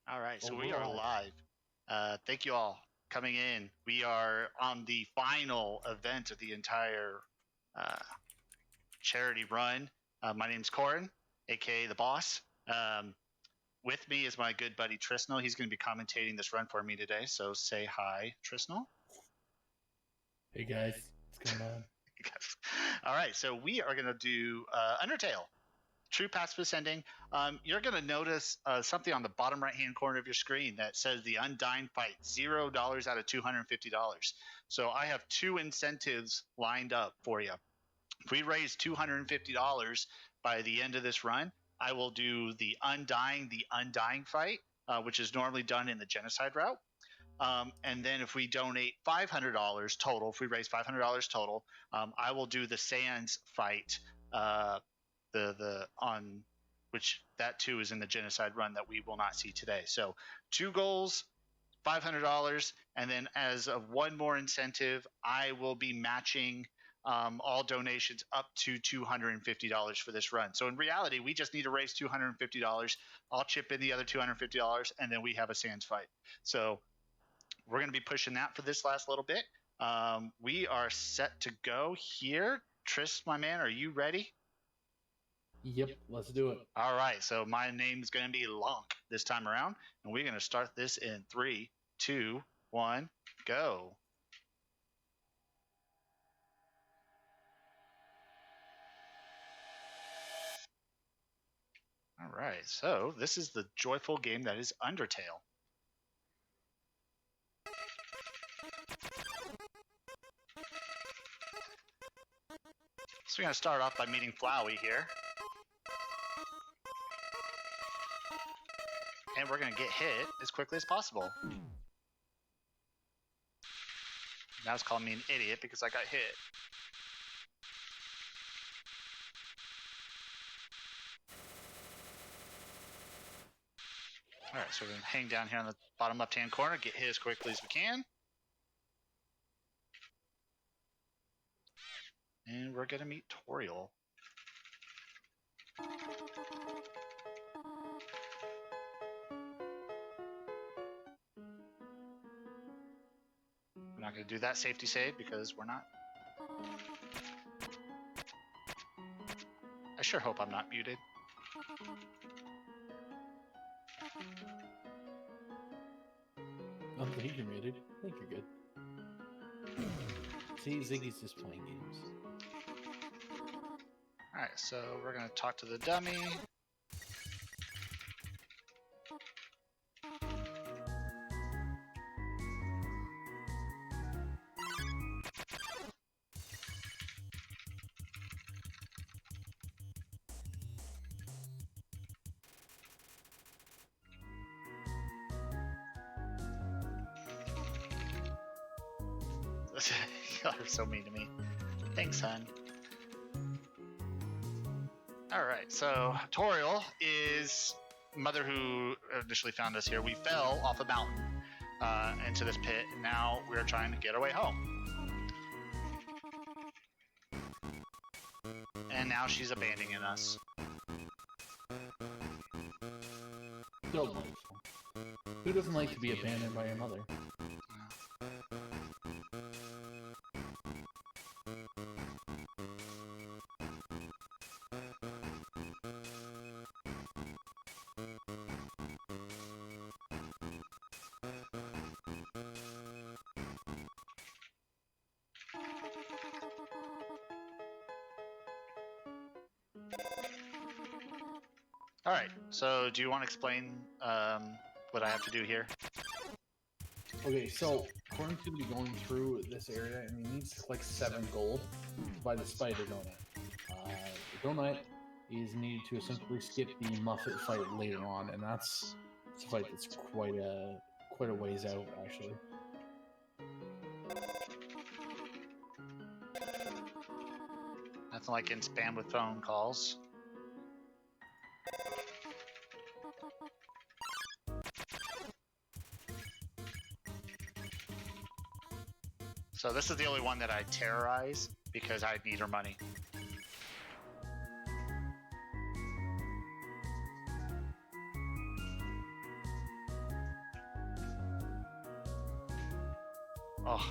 All right, so Oh, we we're are live. Thank you all coming in. We are on the final event of the entire uh, charity run. My name's Koreyn, aka the boss. With me is my good buddy Trisnell. He's going to be commentating this run for me today. So say hi, Trisnell. Hey guys, what's going on? All right, so we are going to do Undertale. True Pacifist ending. You're going to notice something on the bottom right-hand corner of your screen that says the Undying Fight, $0 out of $250. So I have two incentives lined up for you. If we raise $250 by the end of this run, I will do the Undying Fight, which is normally done in the Genocide route. And then if we donate $500 total, if we raise $500 total, I will do the Sands Fight, on which that too is in the Genocide run that we will not see today. So two goals, $500, and then as of one more incentive, I will be matching all donations up to $250 for this run. So in reality, we just need to raise $250. I'll chip in the other $250, and then we have a Sands Fight. So we're going to be pushing that for this last little bit. We are set to go here. Tris, my man, are you ready? Yep, let's do it. All right, so my name is going to be Lonk this time around, and we're going to start this in 3, 2, 1, go. All right, so this is the joyful game that is Undertale. So we're going to start off by meeting Flowey here. And we're going to get hit as quickly as possible. Now it's calling me an idiot because I got hit. All right, so we're going to hang down here on the bottom left-hand corner, get hit as quickly as we can. And we're going to meet Toriel. We're not going to do that safety save because we're not. I sure hope I'm not muted. I don't think you're muted. I think you're good. See, Ziggy's just playing games. Alright, so we're going to talk to the dummy. Y'all are so mean to me. Thanks, hon. Alright, so Toriel is mother who initially found us here. We fell off a mountain into this pit, and now we're trying to get our way home. And now she's abandoning us. Delightful. Who doesn't like to be abandoned by your mother? Alright, so do you want to explain what I have to do here? Okay, so Koreyn's gonna be going through this area, and he needs to collect 7 gold to buy the spider donut. The donut is needed to essentially skip the Muffet fight later on, and it's a fight that's quite a ways out, actually. Nothing like getting spammed with phone calls. So this is the only one that I terrorize because I need her money. Oh,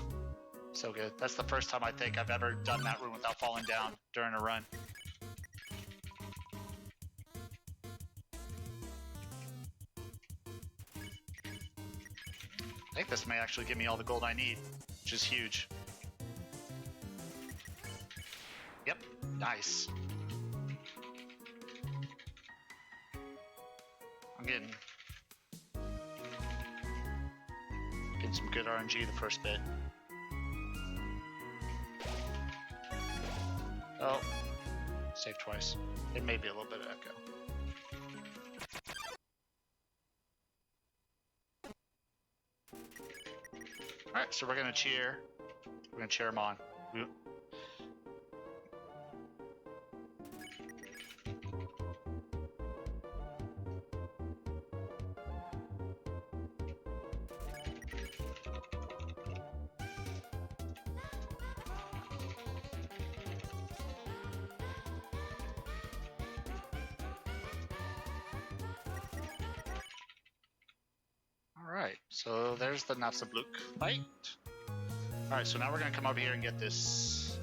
so good. That's the first time I think I've ever done that room without falling down during a run. I think this may actually give me all the gold I need, which is huge. Yep, nice. I'm getting some good RNG the first bit. Oh, save twice. It may be a little bit of echo. Alright, so we're gonna cheer. We're gonna cheer him on. Alright, so there's the Natsabluk fight. Alright, so now we're gonna come over here and get this.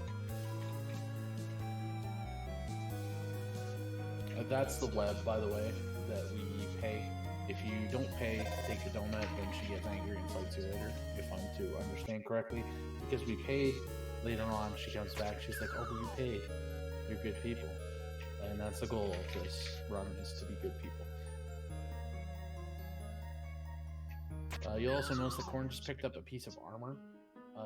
That's the web, by the way, that we pay. If you don't pay, take the donut, then she gets angry and fights you later, if I'm to understand correctly. Because we paid, later on, she comes back, she's like, oh, but you paid. You're good people. And that's the goal of this run, is to be good people. You'll also notice that Koreyn just picked up a piece of armor.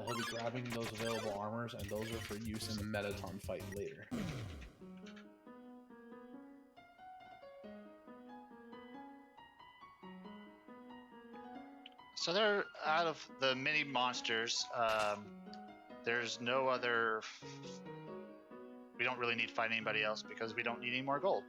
He'll be grabbing those available armors, and those are for use in the Metaton fight later. So they're out of the mini monsters. There's no other. We don't really need to fight anybody else because we don't need any more gold.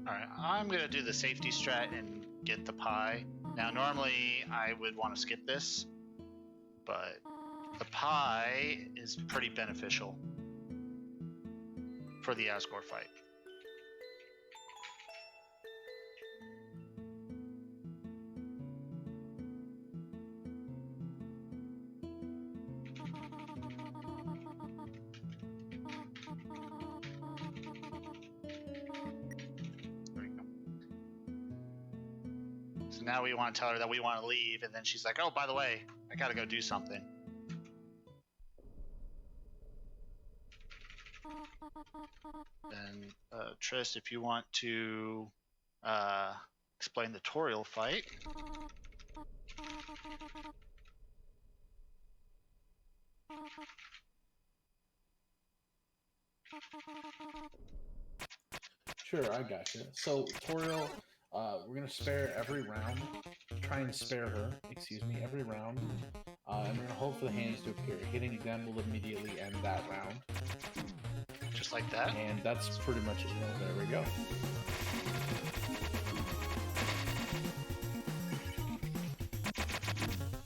Alright, I'm going to do the safety strat and get the pie. Now, normally I would want to skip this, but the pie is pretty beneficial for the Asgore fight. Now we want to tell her that we want to leave, and then she's like, oh, by the way, I gotta go do something. Then, Triss, if you want to explain the Toriel fight. Sure, I got you. So, Toriel, we're going to spare every round. Try and spare her, every round. And we're going to hold for the hands to appear. Hitting them will immediately end that round. Just like that? And that's pretty much it. There we go.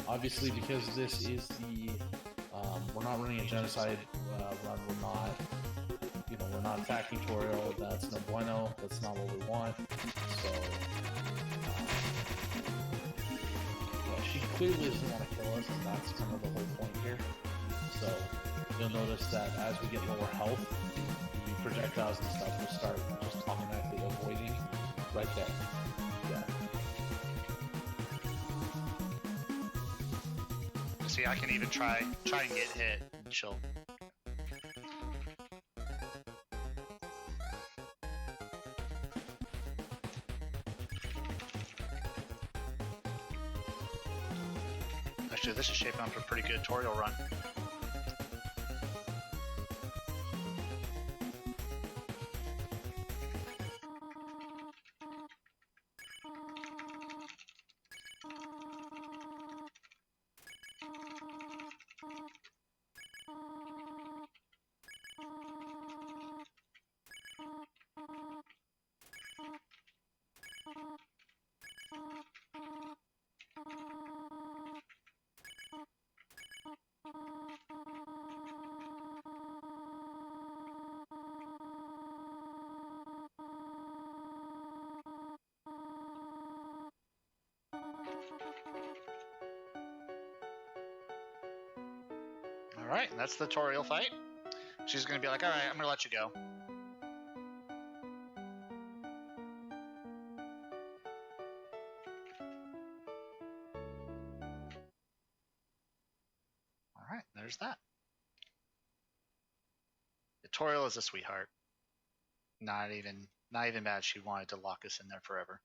Obviously, because this is the... we're not running a genocide run. We're not attacking Toriel. That's no bueno. That's not what we want. So, yeah, she clearly doesn't want to kill us, and that's kind of the whole point here. So, you'll notice that as we get lower health, the projectiles and stuff will start just automatically avoiding right there. Yeah. See, I can even try and get hit, and she'll. Actually, this is shaping up for a pretty good Toriel run. All right, that's the tutorial fight. She's going to be like, all right, I'm going to let you go. All right, there's that. The tutorial is a sweetheart. Not even mad she wanted to lock us in there forever.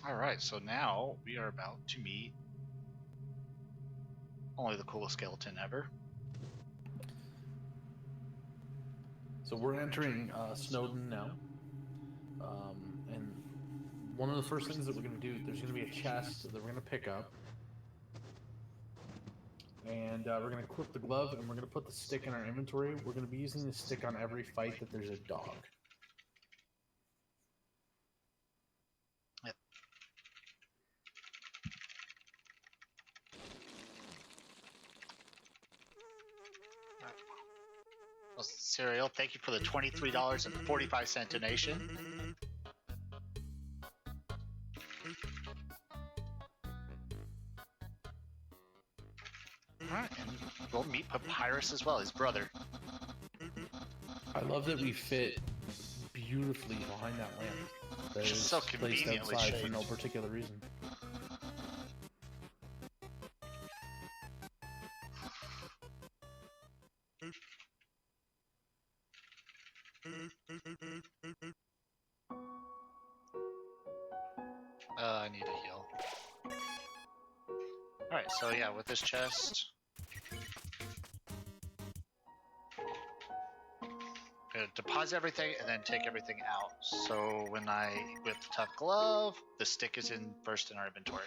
All right, so now we are about to meet only the coolest skeleton ever. So we're entering Snowden now. And one of the first things that we're going to do, there's going to be a chest that we're going to pick up. And we're going to equip the glove, and we're going to put the stick in our inventory. We're going to be using the stick on every fight that there's a dog. Yep. Well, Serial, thank you for the $23.45 donation. Alright, and we'll meet Papyrus as well, his brother. I love that we fit beautifully behind that lamp. That Just is so placed conveniently outside for shaped. no particular reason. I need a heal. Alright, so yeah, with this chest, gonna deposit everything and then take everything out. So when I equip the tough glove, the stick is in first in our inventory.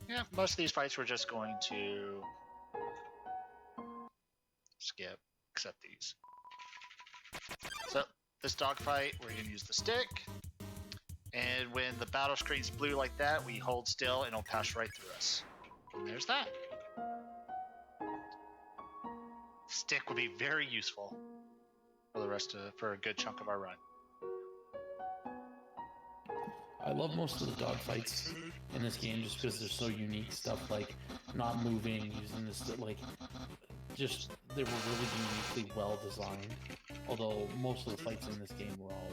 Yeah, most of these fights we're just going to skip, except these. So this dogfight, we're going to use the stick, and when the battle screen's blue like that, we hold still and it'll pass right through us. And there's that. Stick will be very useful for a good chunk of our run. I love most of the dogfights in this game just because they're so unique. Stuff like not moving, using this, like, just they were really uniquely well designed. Although most of the fights in this game were all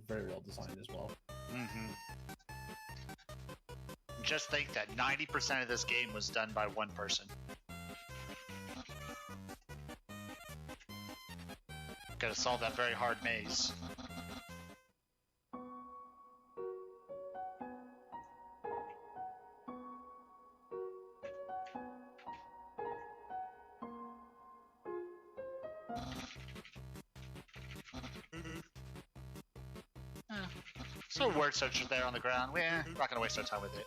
very well designed as well. Mm-hmm. Just think that 90% of this game was done by one person. Gotta solve that very hard maze. So word searcher there on the ground. We're not gonna waste our time with it.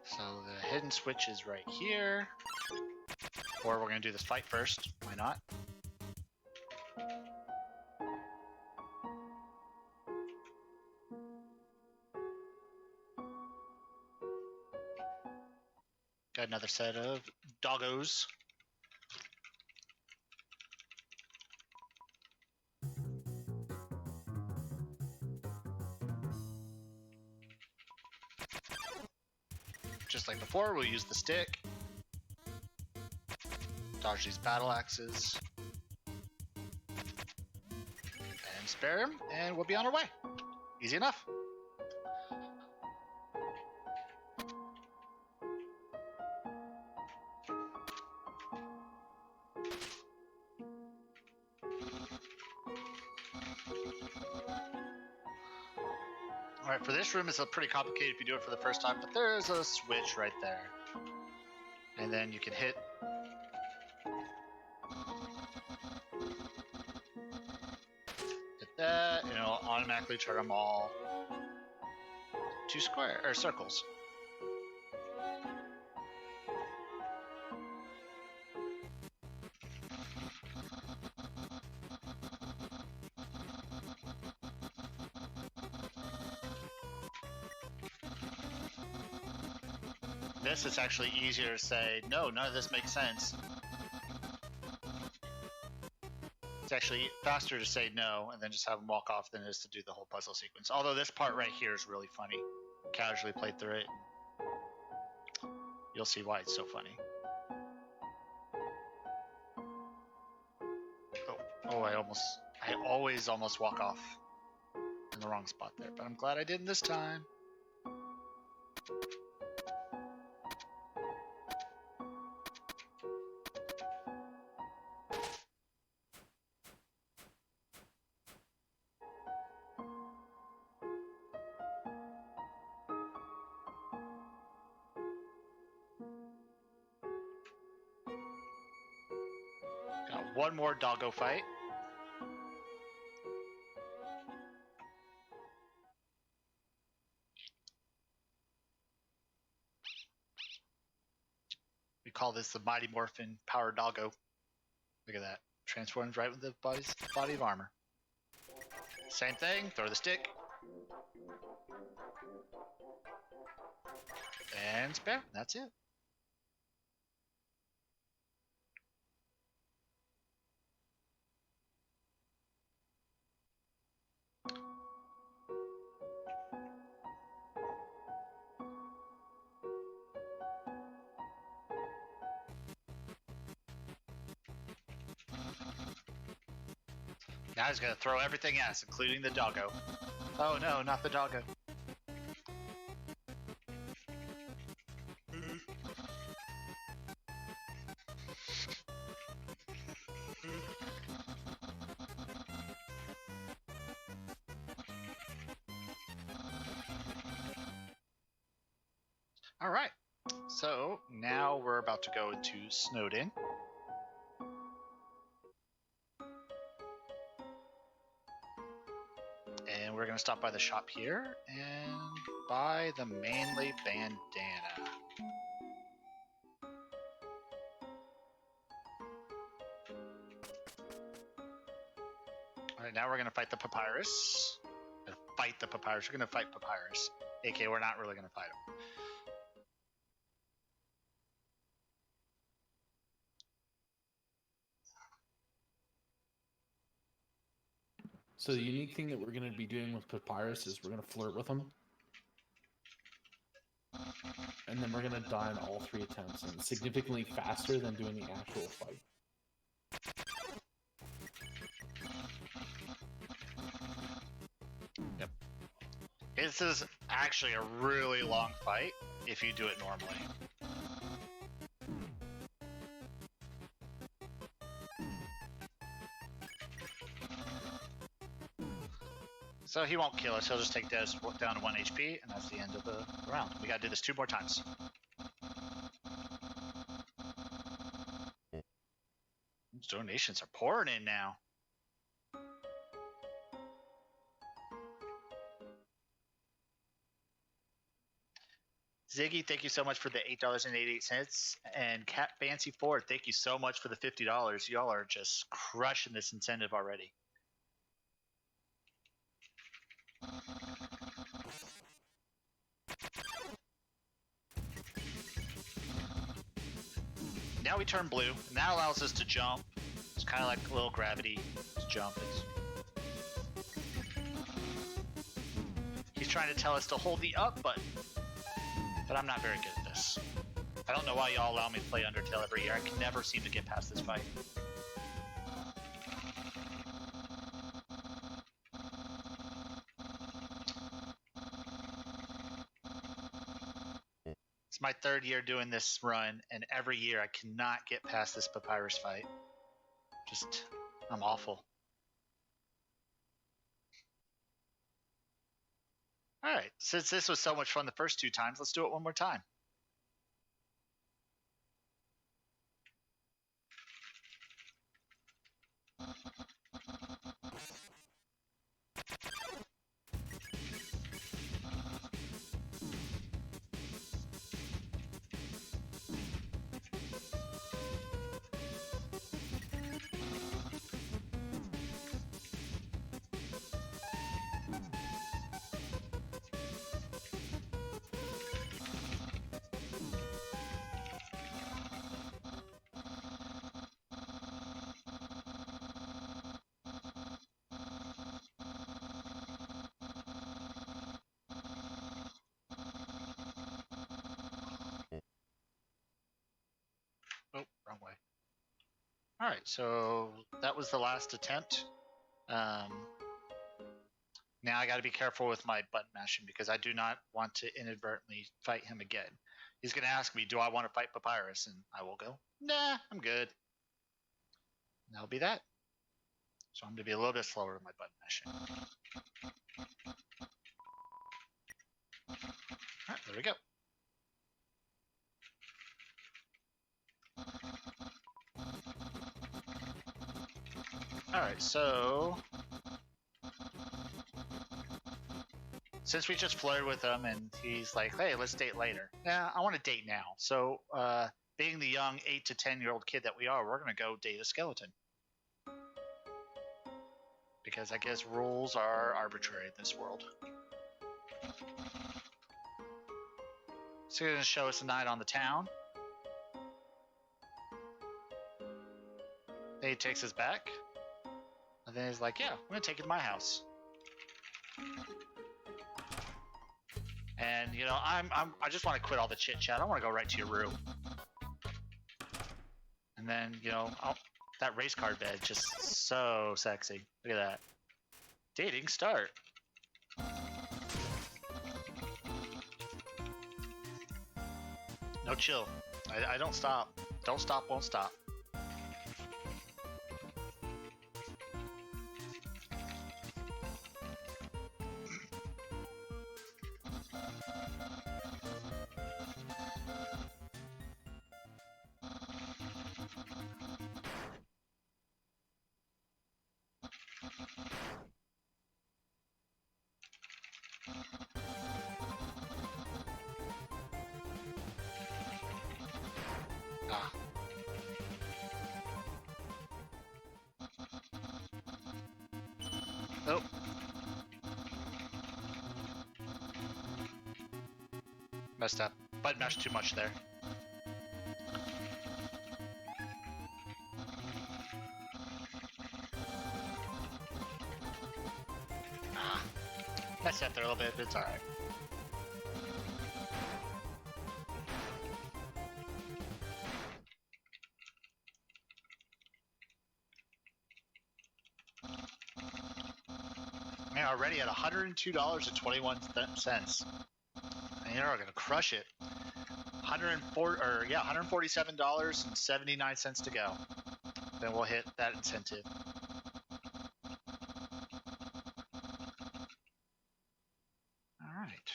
So the hidden switch is right here. Or we're gonna do this fight first. Why not? Got another set of doggos. Just like before, we'll use the stick. Dodge these battle axes. And spare him, and we'll be on our way. Easy enough. Alright, for this room, it's pretty complicated if you do it for the first time, but there's a switch right there. And then you can hit that, and it'll automatically turn them all to square or circles. This is actually easier to say, no, none of this makes sense. It's actually faster to say no and then just have them walk off than it is to do the whole puzzle sequence. Although this part right here is really funny. Casually played through it. You'll see why it's so funny. Oh, I always almost walk off in the wrong spot there, but I'm glad I didn't this time. Got one more doggo fight. We call this the Mighty Morphin Power Doggo. Look at that. Transforms right with the body of armor. Same thing, throw the stick. And spare, that's it. Now he's gonna throw everything at us, including the doggo. Oh no, not the doggo. All right, so now we're about to go into Snowden. And we're gonna stop by the shop here and buy the manly bandana. All right, now we're gonna fight the papyrus. We're gonna fight papyrus. AK, we're not really gonna fight him. So the unique thing that we're going to be doing with Papyrus is we're going to flirt with him. And then we're going to die in all 3 attempts, and significantly faster than doing the actual fight. Yep. This is actually a really long fight if you do it normally. So he won't kill us, he'll just take us down to 1 HP, and that's the end of the round. We gotta do this 2 more times. These donations are pouring in now. Ziggy, thank you so much for the $8.88. And Cat Fancy Ford, thank you so much for the $50. Y'all are just crushing this incentive already. now we turn blue, and that allows us to jump. It's kind of like a little gravity jump. He's trying to tell us to hold the up button, but I'm not very good at this. I don't know why y'all allow me to play Undertale every year. I can never seem to get past this fight. It's my 3rd year doing this run, and every year I cannot get past this papyrus fight. I'm awful. Alright, since this was so much fun the first 2 times, let's do it one more time. Oh, wrong way. Alright, so that was the last attempt. Now I got to be careful with my button mashing because I do not want to inadvertently fight him again. He's going to ask me, do I want to fight Papyrus? And I will go, nah, I'm good. And that'll be that. So I'm going to be a little bit slower with my button mashing. Alright, there we go. Alright, so since we just flirted with him and he's like, hey, let's date later. Yeah, I want to date now. So being the young 8 to 10-year-old kid that we are, we're going to go date a skeleton. Because I guess rules are arbitrary in this world. So he's going to show us a night on the town. Then he takes us back. And then he's like, yeah, I'm going to take you to my house. And, you know, I just want to quit all the chit-chat. I want to go right to your room. And then, you know, that race car bed, just so sexy. Look at that. Dating start. No chill. I don't stop. Don't stop, won't stop. Ah. Oh. Messed up. Button mashed too much there. Ah. Messed up there a little bit, but it's alright. Man, already at $102.21. And you're gonna crush it. $147.79 to go. Then we'll hit that incentive. All right.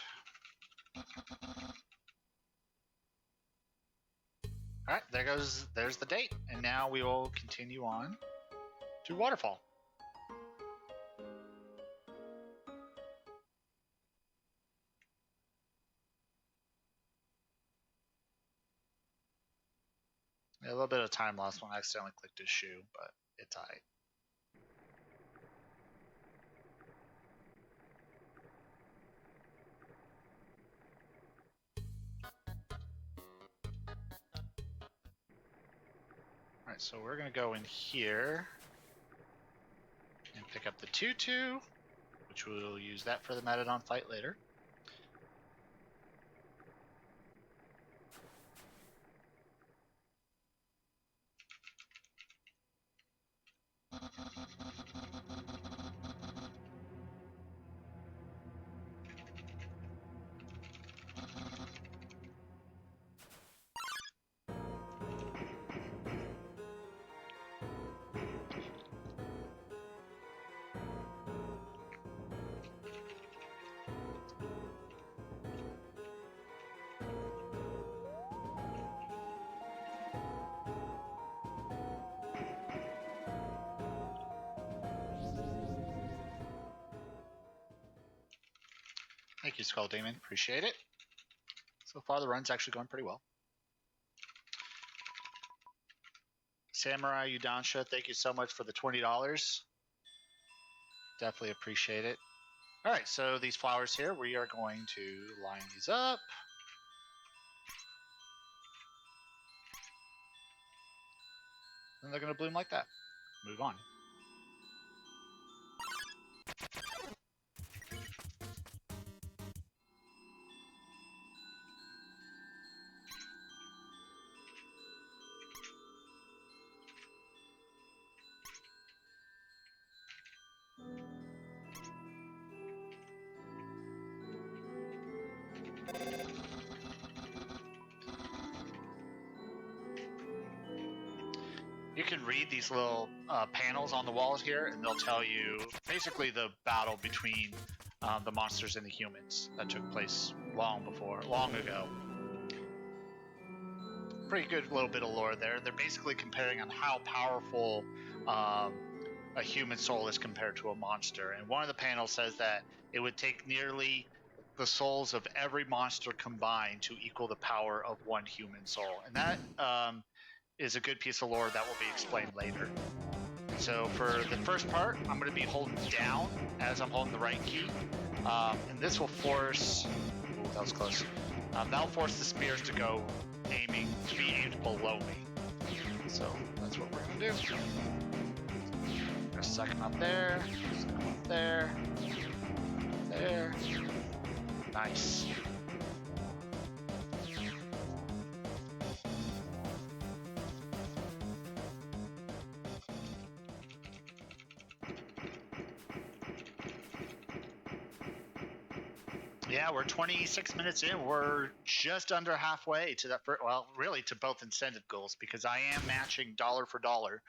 All right, there's the date. And now we will continue on to Waterfall. A little bit of time lost when I accidentally clicked his shoe, but it's alright. Alright, so we're going to go in here and pick up the 2-2, which we'll use that for the Metadon fight later. Thank you, Skull Demon. Appreciate it. So far, the run's actually going pretty well. Samurai Udansha, thank you so much for the $20. Definitely appreciate it. All right, so these flowers here, we are going to line these up. And they're going to bloom like that. Move on. You can read these little panels on the walls here, and they'll tell you basically the battle between the monsters and the humans that took place long ago. Pretty good little bit of lore there. They're basically comparing on how powerful a human soul is compared to a monster. And one of the panels says that it would take nearly the souls of every monster combined to equal the power of one human soul. And that is a good piece of lore that will be explained later. So for the first part, I'm going to be holding down as I'm holding the right key. And this will force... Ooh, that was close. That'll force the spears to go to be aimed below me. So that's what we're going to do. There's a second up there. Second up there. There. Nice. Yeah, we're 26 minutes in. We're just under halfway to that. Well, really to both incentive goals, because I am matching dollar for dollar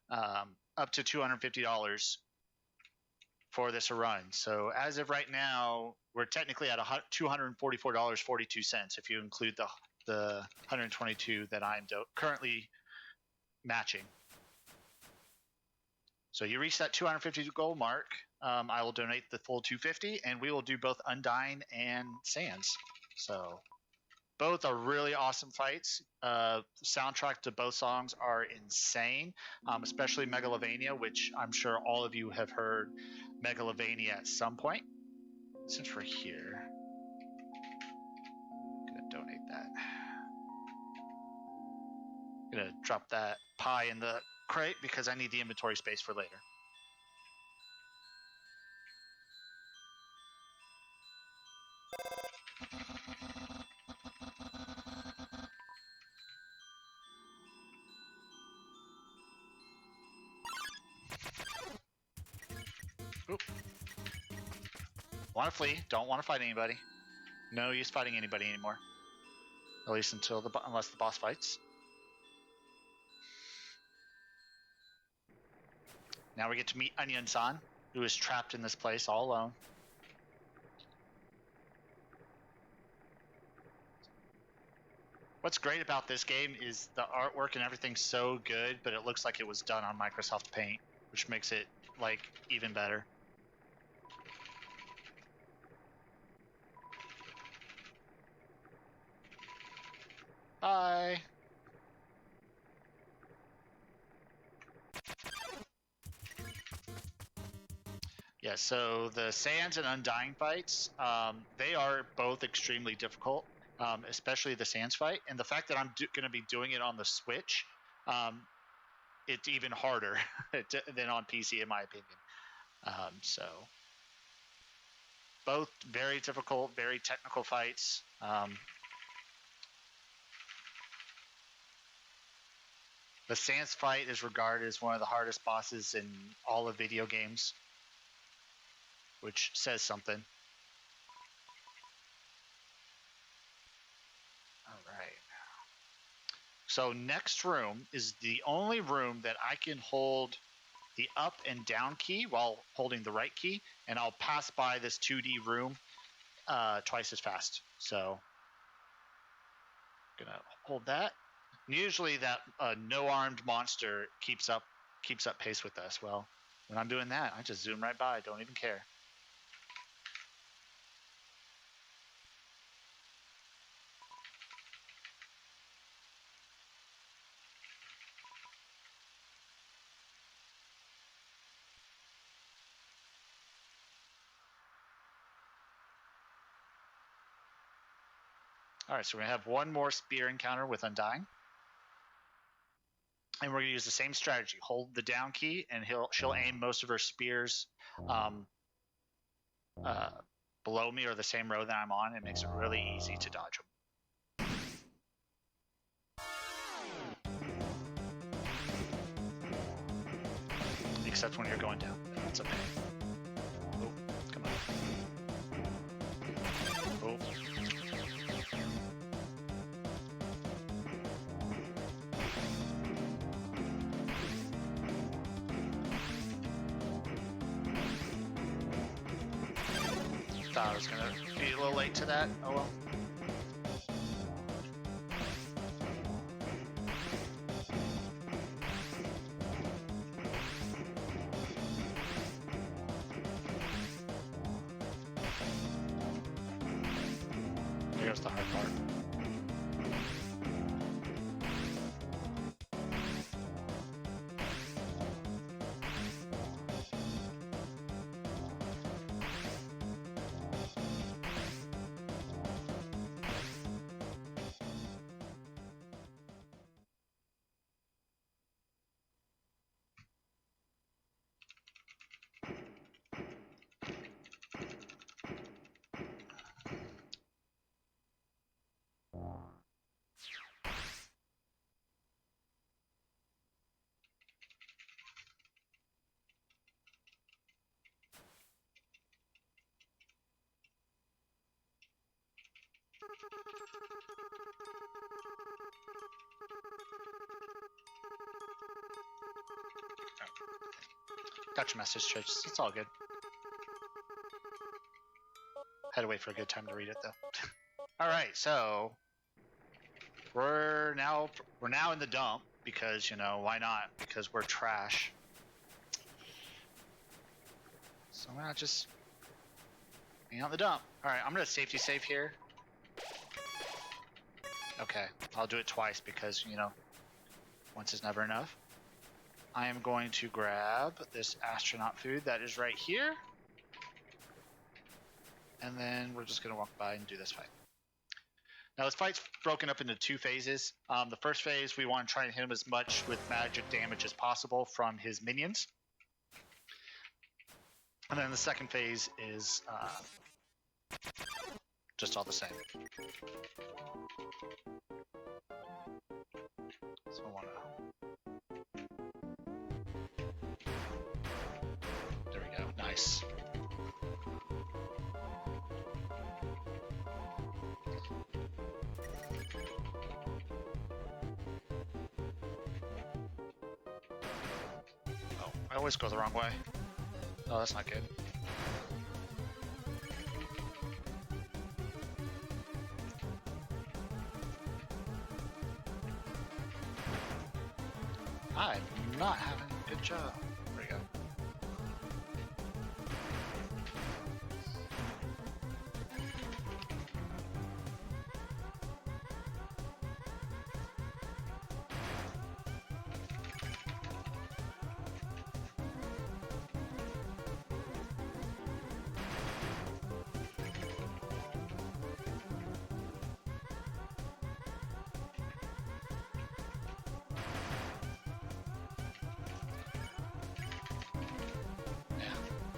up to $250 for this run. So as of right now, we're technically at $244.42 if you include the 122 that I'm currently matching. So you reach that 250 goal mark. I will donate the full 250, and we will do both Undying and Sands. So both are really awesome fights. Soundtrack to both songs are insane, especially Megalovania, which I'm sure all of you have heard Megalovania at some point. Since we're here, I'm going to donate that. I'm going to drop that pie in the crate because I need the inventory space for later. Oop. Want to flee? Don't want to fight anybody. No use fighting anybody anymore. At least unless the boss fights. Now we get to meet Onion-san, who is trapped in this place all alone. What's great about this game is the artwork and everything's so good, but it looks like it was done on Microsoft Paint, which makes it like even better. Bye. Yeah, so the Sands and Undying fights, they are both extremely difficult, especially the Sands fight. And the fact that I'm going to be doing it on the Switch it's even harder than on PC, in my opinion. So both very difficult, very technical fights. The Sans fight is regarded as one of the hardest bosses in all of video games, which says something. All right. So next room is the only room that I can hold the up and down key while holding the right key, and I'll pass by this 2D room twice as fast. So gonna hold that. And usually that no armed monster keeps up pace with us. Well, when I'm doing that, I just zoom right by. Don't even care. All right, so we're gonna have one more spear encounter with Undying. And we're going to use the same strategy. Hold the down key, and she'll aim most of her spears below me or the same row that I'm on. It makes it really easy to dodge them. Except when you're going down. That's okay. Oh, come on. Oh. Thought I was gonna be a little late to that. Oh well. Here's the hard part. Got your message, Church. It's all good. Had to wait for a good time to read it, though. All right, so we're now in the dump because, you know, why not? Because we're trash. So why not just hang out in the dump? All right, I'm gonna safety save here. Okay, I'll do it twice because, you know, once is never enough. I am going to grab this astronaut food that is right here. And then we're just going to walk by and do this fight. Now, this fight's broken up into two phases. The first phase, we want to try and hit him as much with magic damage as possible from his minions. And then the second phase is just all the same. So I want to... There we go. Nice. Oh, I always go the wrong way. Oh, that's not good. I'm not having a good job. There we go.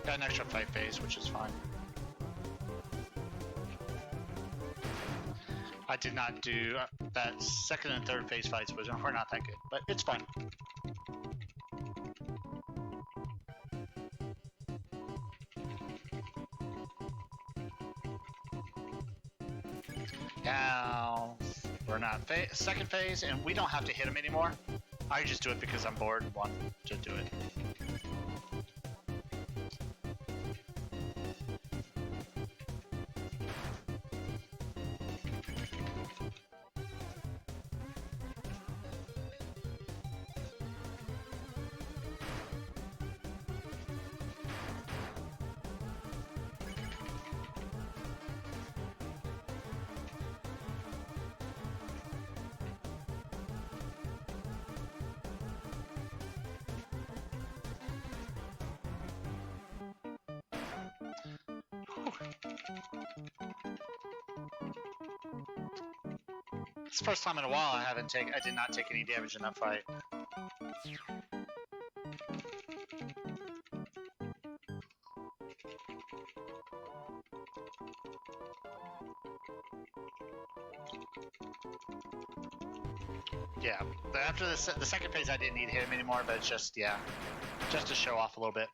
Got an extra fight phase, which is fine. I did not do that second and third phase fights were not that good, but it's fun. Now we're not second phase, and we don't have to hit him anymore. I just do it because I'm bored and want to do it. It's the first time in a while I did not take any damage in that fight. Yeah, but after the second phase I didn't need to hit him anymore, but it's just, yeah, just to show off a little bit.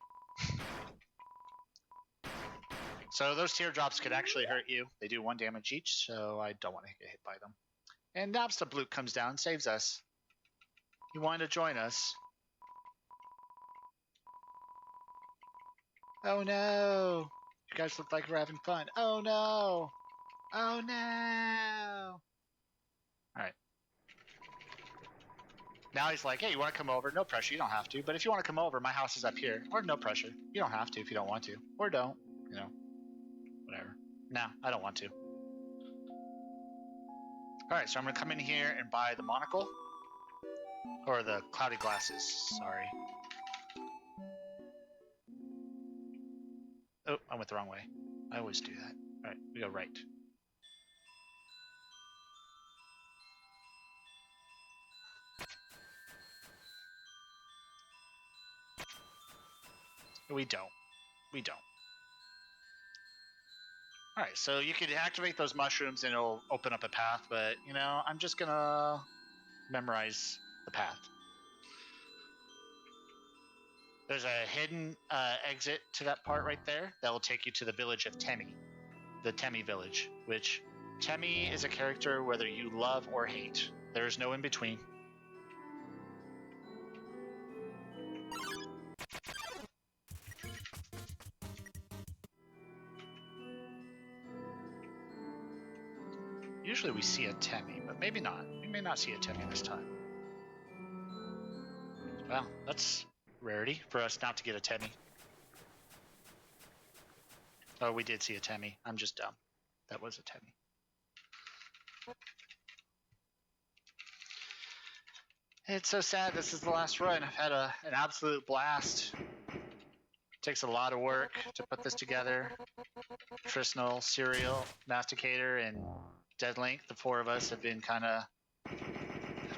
So those teardrops could actually hurt you. They do 1 damage each, so I don't want to get hit by them. And Napsta Blue comes down and saves us. He wanted to join us. Oh no! You guys look like we're having fun. Oh no! Oh no! Alright. Now he's like, hey, you want to come over? No pressure, you don't have to. But if you want to come over, my house is up here. Or no pressure. You don't have to if you don't want to. Or don't. You know. Whatever. No, I don't want to. Alright, so I'm going to come in here and buy the monocle. Or the cloudy glasses, sorry. Oh, I went the wrong way. I always do that. Alright, we go right. We don't. We don't. Alright, so you can activate those mushrooms and it'll open up a path, but, you know, I'm just gonna memorize the path. There's a hidden exit to that part right there that will take you to the village of Temmie. The Temmie village, which Temmie is a character whether you love or hate. There's no in between. Usually we see a Temmie, but maybe not. We may not see a Temmie this time. Well, that's rarity for us not to get a Temmie. Oh, we did see a Temmie. I'm just dumb. That was a Temmie. It's so sad this is the last run. I've had an absolute blast. It takes a lot of work to put this together. Trisnal, Serial, Masticator, and Deadlink, the 4 of us have been kind of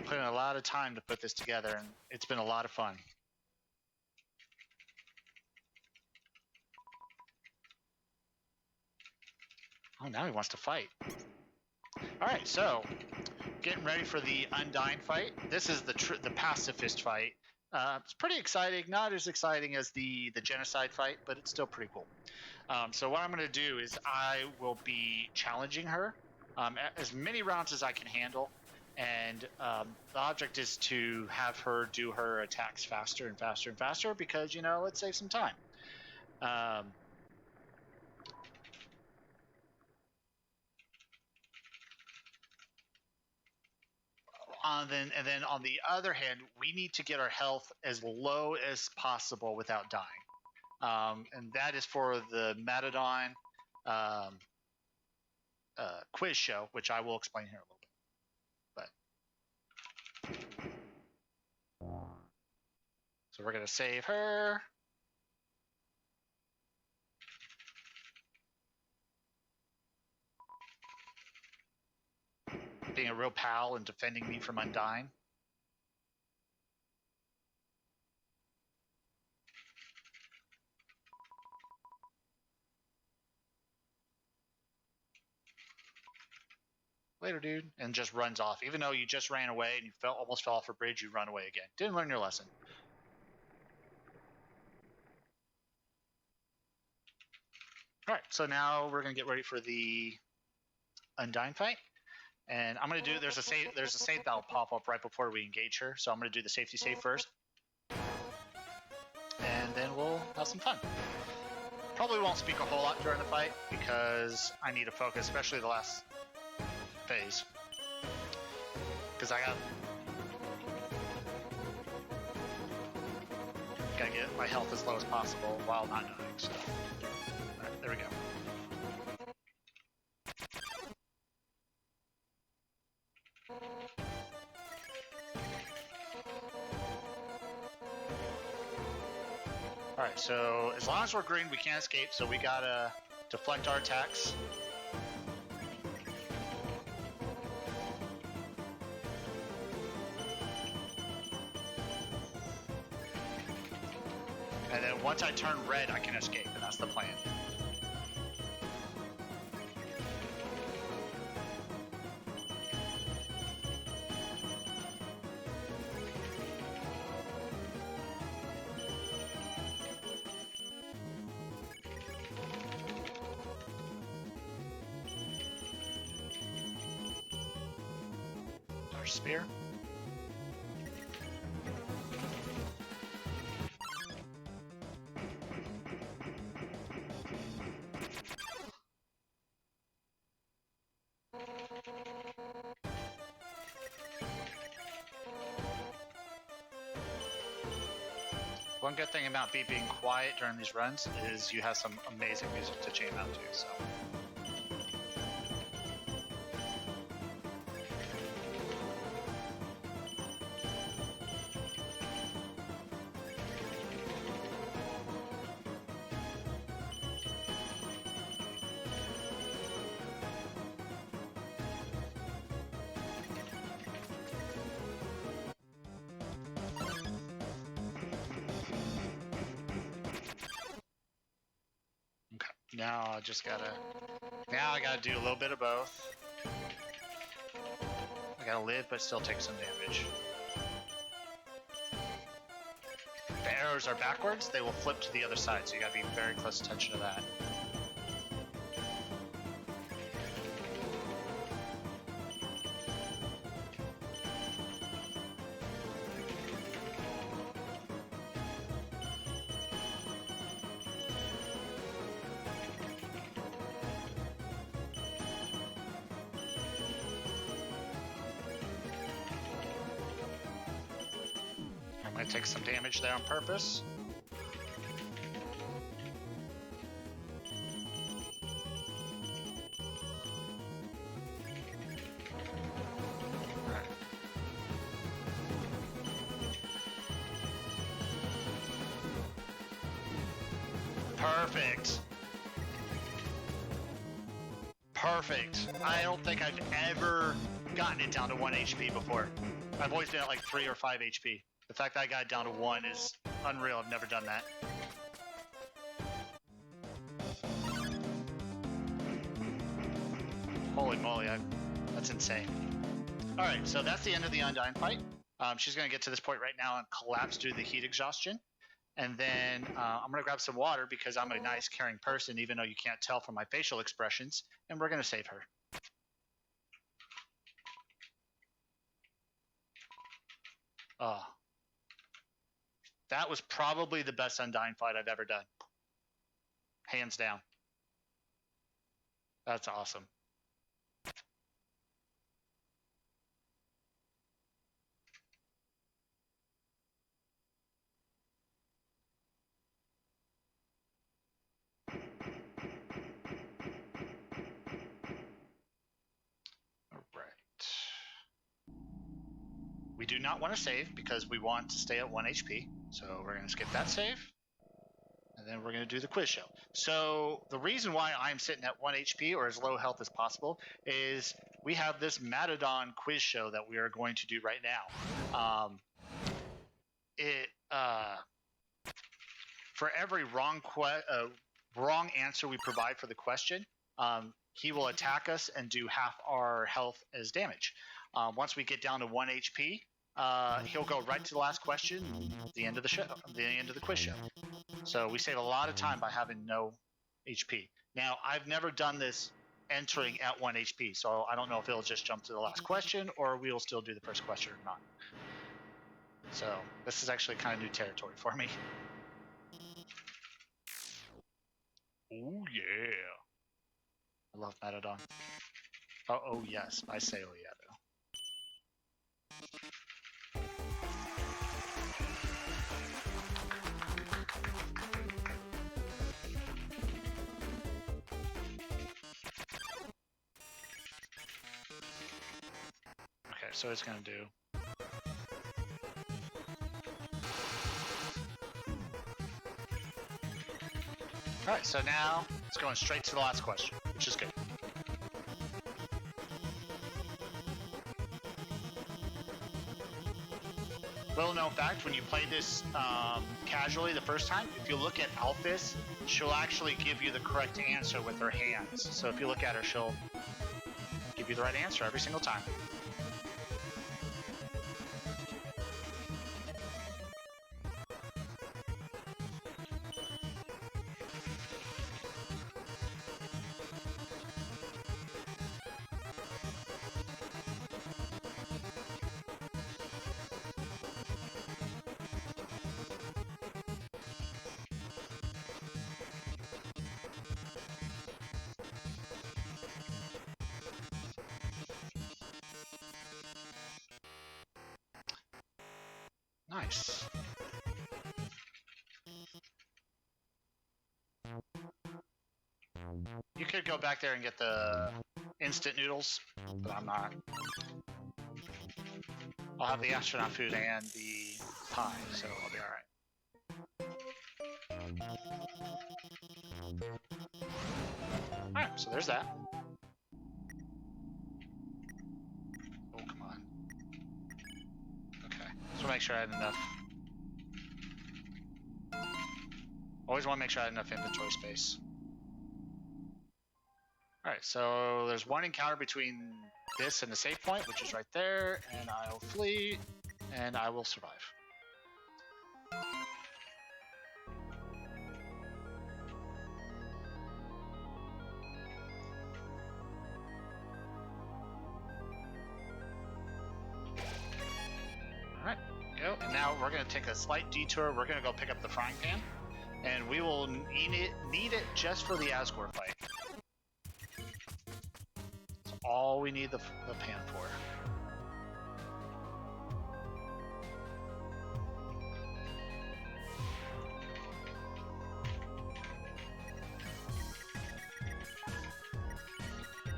putting a lot of time to put this together, and it's been a lot of fun. Oh, now he wants to fight. Alright, so getting ready for the Undying fight. This is the Pacifist fight. It's pretty exciting, not as exciting as the Genocide fight, but it's still pretty cool. So what I'm going to do is I will be challenging her as many rounds as I can handle, and the object is to have her do her attacks faster and faster and faster because, you know, let's save some time. And then on the other hand, we need to get our health as low as possible without dying. And that is for the Matadon quiz show, which I will explain here a little bit. So we're going to save her. Being a real pal and defending me from Undying. later, dude, and just runs off. Even though you just ran away and you almost fell off a bridge, you run away again. Didn't learn your lesson. All right, so now we're gonna get ready for the Undyne fight, and I'm gonna do. There's a save that'll pop up right before we engage her, so I'm gonna do the safety save first, and then we'll have some fun. Probably won't speak a whole lot during the fight because I need to focus, especially the last phase, because I gotta get my health as low as possible while not dying. So, all right, there we go. All right, so as long as we're green, we can't escape. So we gotta deflect our attacks. And then once I turn red, I can escape, and that's the plan. Our spear. One good thing about being quiet during these runs is you have some amazing music to jam out to. So. Now I just gotta. Now I gotta do a little bit of both. I gotta live, but still take some damage. If the arrows are backwards, they will flip to the other side, so you gotta be very close attention to that. I'm gonna take some damage there on purpose. Alright. Perfect. Perfect. I don't think I've ever gotten it down to 1 HP before. I've always been at like 3 or 5 HP. The fact that I got it down to 1 is unreal. I've never done that. Holy moly, that's insane. Alright, so that's the end of the Undyne fight. She's going to get to this point right now and collapse due to the heat exhaustion. And then I'm going to grab some water because I'm a nice, caring person, even though you can't tell from my facial expressions. And we're going to save her. Oh. That was probably the best Undyne fight I've ever done. Hands down. That's awesome. We do not want to save because we want to stay at 1 HP. So we're going to skip that save. And then we're going to do the quiz show. So the reason why I'm sitting at 1 HP or as low health as possible is we have this Matadon quiz show that we are going to do right now. For every wrong answer we provide for the question, he will attack us and do half our health as damage. Once we get down to 1 HP, he'll go right to the last question at the end of the show, the end of the quiz show. So we save a lot of time by having no HP. Now, I've never done this entering at 1 HP, so I don't know if it'll just jump to the last question or we will still do the first question or not. So this is actually kind of new territory for me. Oh yeah. I love Metadon. Oh yes, I say oh yeah though. Okay, so it's gonna do. Alright, so now it's going straight to the last question, which is good. Little known fact, when you play this casually the first time, if you look at Alphys, she'll actually give you the correct answer with her hands. So if you look at her, she'll give you the right answer every single time. Nice. You could go back there and get the instant noodles, but I'm not. I'll have the astronaut food and the pie, so I'll be alright. Alright, so there's that. Oh, come on. Okay, just want to make sure I had enough. Always want to make sure I had enough inventory space. Alright, so there's one encounter between this and the save point, which is right there, and I'll flee, and I will survive. Alright, go. And now we're going to take a slight detour. We're going to go pick up the frying pan, and we will need it just for the Asgore fight. All we need the pan for.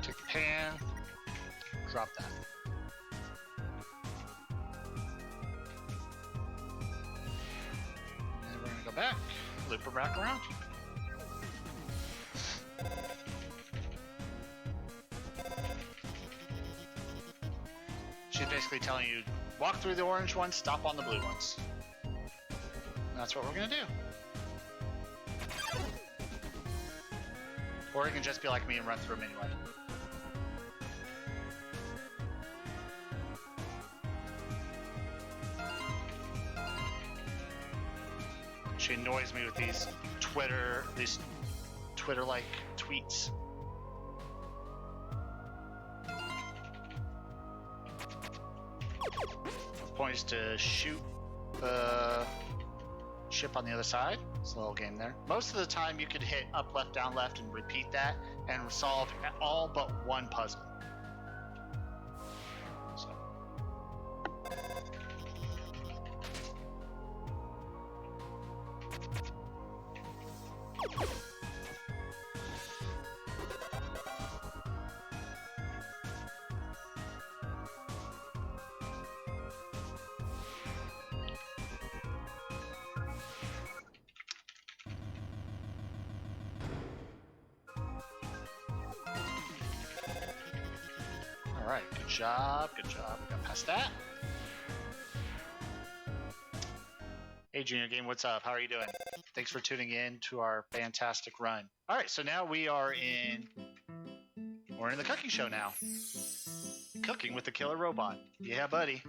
Take the pan, drop that. And we're gonna go back, loop her back around. She's basically telling you, walk through the orange ones, stop on the blue ones. And that's what we're gonna do. Or you can just be like me and run through them anyway. She annoys me with these Twitter-like tweets. The point is to shoot the ship on the other side. It's a little game there. Most of the time you could hit up, left, down, left, and repeat that and solve all but one puzzle. So. Alright, good job, good job. We got past that. Hey Junior Game, what's up? How are you doing? Thanks for tuning in to our fantastic run. Alright, so now we are in We're in the cooking show now. Cooking with the killer robot. Yeah, buddy.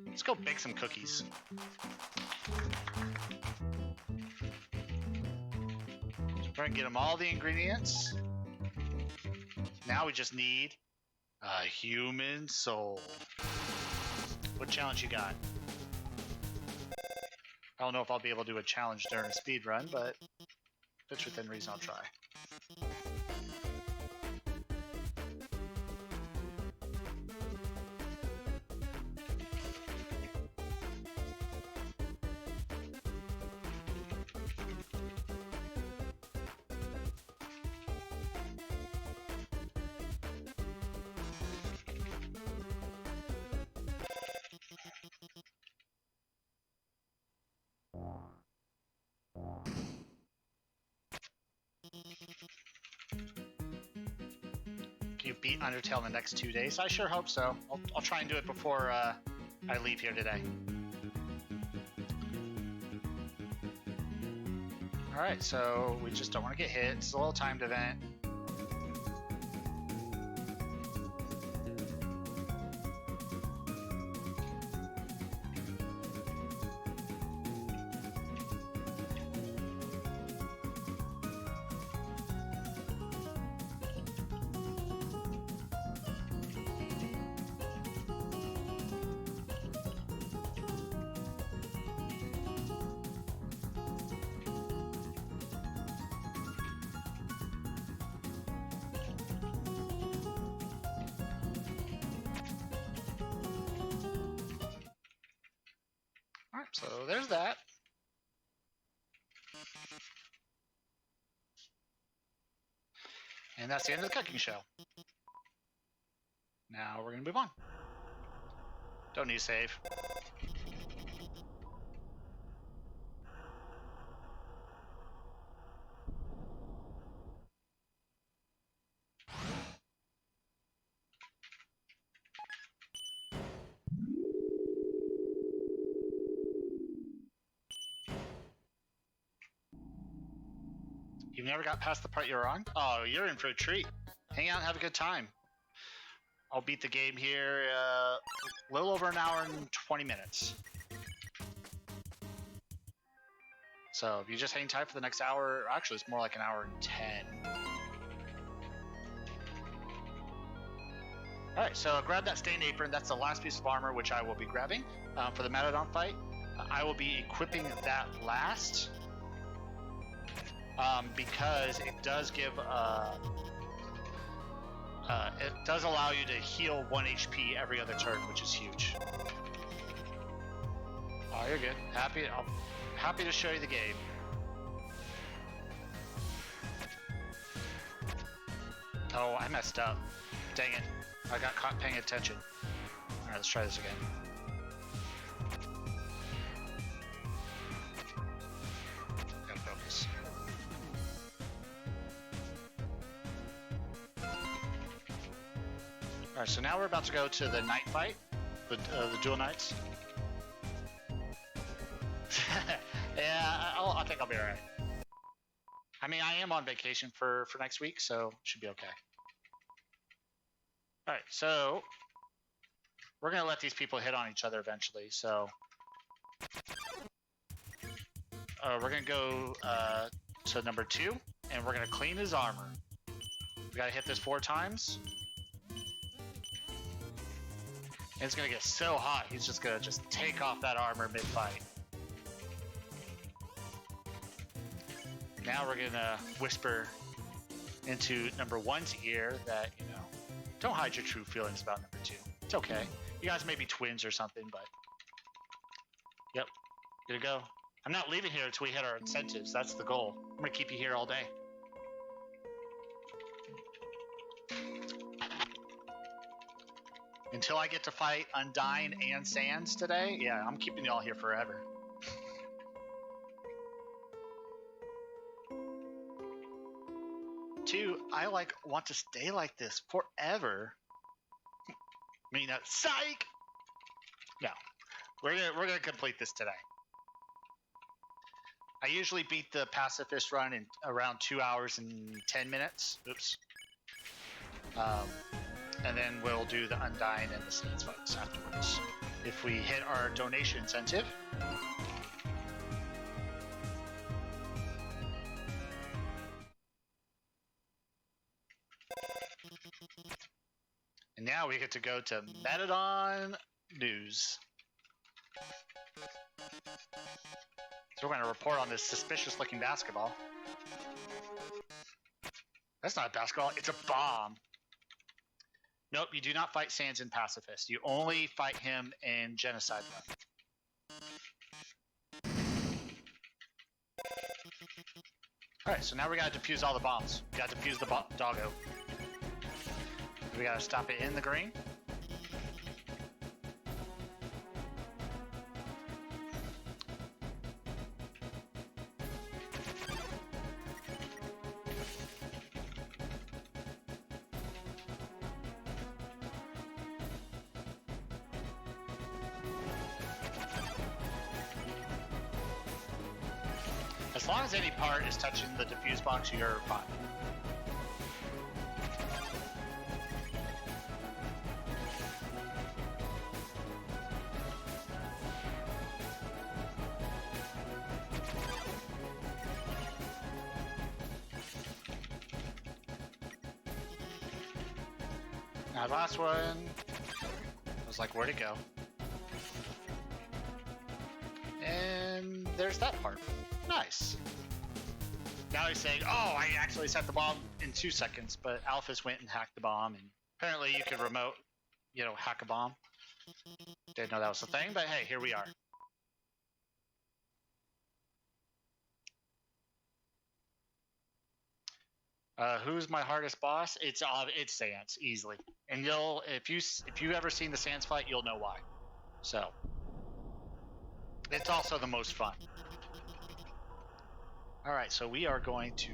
Let's go bake some cookies. We're gonna get them all the ingredients. Now we just need a human soul. What challenge you got? I don't know if I'll be able to do a challenge during a speed run, but if it's within reason, I'll try. You beat Undertale in the next 2 days? I sure hope so. I'll try and do it before I leave here today. Alright, so we just don't want to get hit. It's a little timed event. Alright, so there's that. And that's the end of the cooking show. Now we're going to move on. Don't need to save. You've never got past the part you're on? Oh, you're in for a treat. Hang out and have a good time. I'll beat the game here a little over an hour and 20 minutes. So if you just hang tight for the next hour, actually it's more like an hour and 10. Alright, so grab that stained apron. That's the last piece of armor, which I will be grabbing for the Matadon fight. I will be equipping that last. Because it does give it does allow you to heal 1 HP every other turn, which is huge. Oh, you're good. Happy to show you the game. Oh, I messed up. Dang it. I got caught paying attention. Alright, let's try this again. Gotta focus. Alright, so now we're about to go to the night fight, the dual knights. Yeah, I think I'll be alright. I mean, I am on vacation for next week, so should be okay. Alright, so we're going to let these people hit on each other eventually, so we're going to go to number 2, and we're going to clean his armor. We got to hit this 4 times. And it's gonna get so hot, he's just gonna take off that armor mid-fight. Now we're gonna whisper into number 1's ear that, you know, don't hide your true feelings about number 2. It's okay. You guys may be twins or something, but... Yep, good to go. I'm not leaving here until we hit our incentives. That's the goal. I'm gonna keep you here all day. Until I get to fight Undyne and Sans today, yeah, I'm keeping y'all here forever. Two, I want to stay like this forever. I mean, psych! No, we're gonna complete this today. I usually beat the Pacifist run in around 2 hours and 10 minutes. Oops. And then we'll do the Undyne and the Saints folks afterwards. If we hit our donation incentive. And now we get to go to Metadon News. So we're going to report on this suspicious looking basketball. That's not a basketball, it's a bomb. Nope, you do not fight Sans in Pacifist. You only fight him in Genocide mode. Alright, so now we gotta defuse all the bombs. We gotta defuse the doggo. We gotta stop it in the green. As long as any part is touching the defuse box, you're fine. Now, last one. I was like, where'd it go? And there's that part. Nice. Now he's saying, oh, I actually set the bomb in 2 seconds, but Alphys went and hacked the bomb, and apparently you could remote, hack a bomb. Didn't know that was a thing, but hey, here we are. Who's my hardest boss? It's Sans, easily. And if you ever seen the Sans fight, you'll know why. So it's also the most fun. Alright, so we are going to...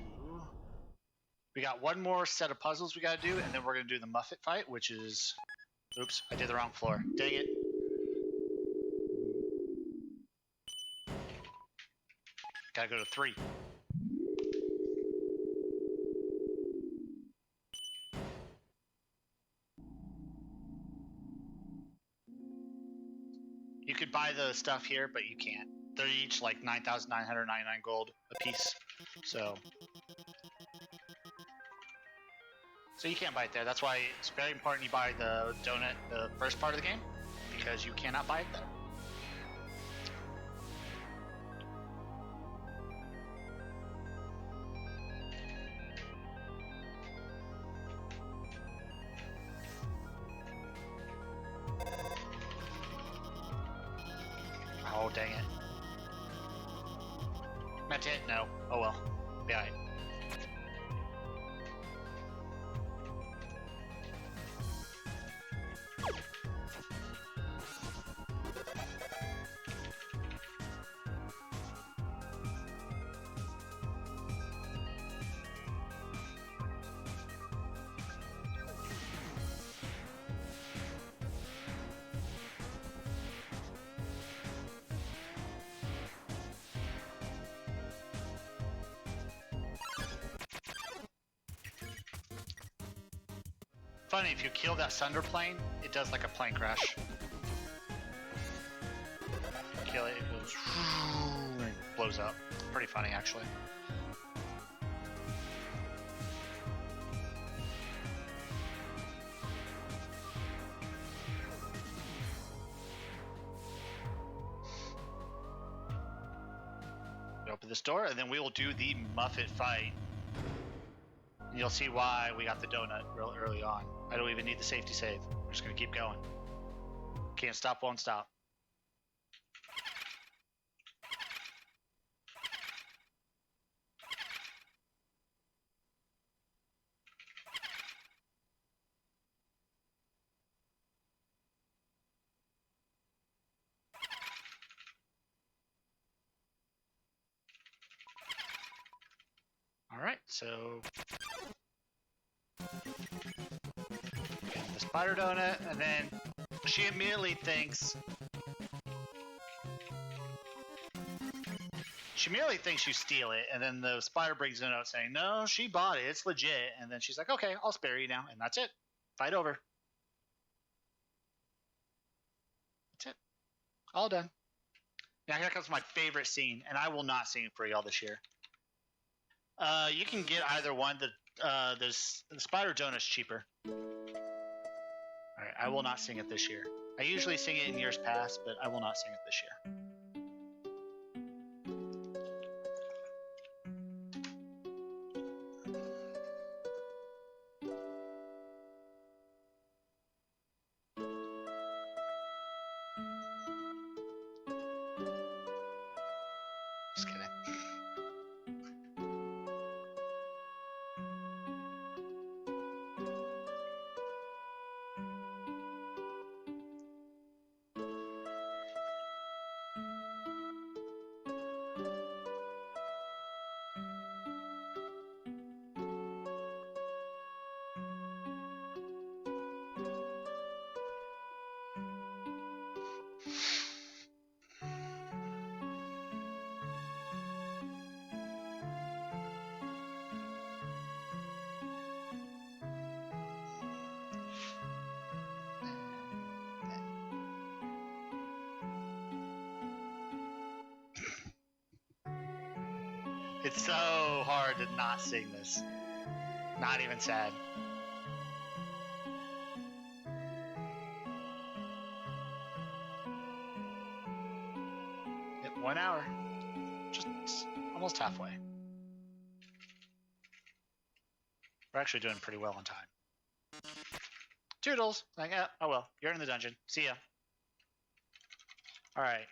We got one more set of puzzles we gotta do, and then we're gonna do the Muffet fight, which is... Oops, I did the wrong floor. Dang it. Gotta go to 3. You could buy the stuff here, but you can't. They're each like 9,999 gold a piece. So you can't buy it there. That's why it's very important you buy the donut the first part of the game, because you cannot buy it there. Oh, dang it. Meant it? No. Oh well. Yeah. Funny, if you kill that Sunder plane, it does like a plane crash. Kill it, it goes and blows up. Pretty funny, actually. Open this door, and then we will do the Muffet fight. And you'll see why we got the donut real early on. I don't even need the safety save. We're just gonna keep going. Can't stop, won't stop. All right, so the spider donut, and then she immediately thinks she merely thinks you steal it, and then the spider brings it out saying, no, she bought it, it's legit. And then she's like, okay, I'll spare you now. And that's it. Fight over. That's it. All done. Now here comes my favorite scene, and I will not sing it for y'all this year. You can get either one. The spider donut's cheaper. Alright, I will not sing it this year. I usually sing it in years past, but I will not sing it this year. Just kidding. It's so hard to not sing this. Not even sad. Yep, 1 hour. Just almost halfway. We're actually doing pretty well on time. Toodles! Like, yeah, oh well, you're in the dungeon. See ya. Alright.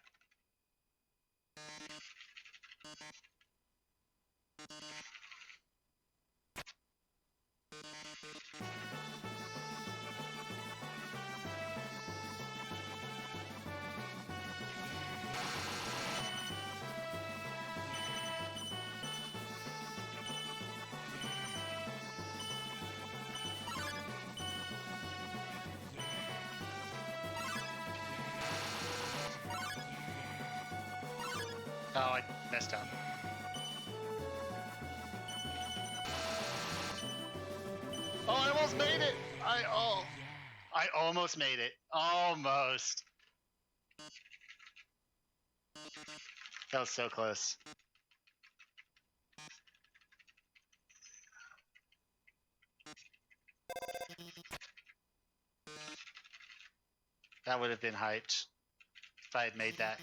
Oh, I messed up. Oh, I almost made it! I almost made it. Almost. That was so close. That would have been hyped if I had made that.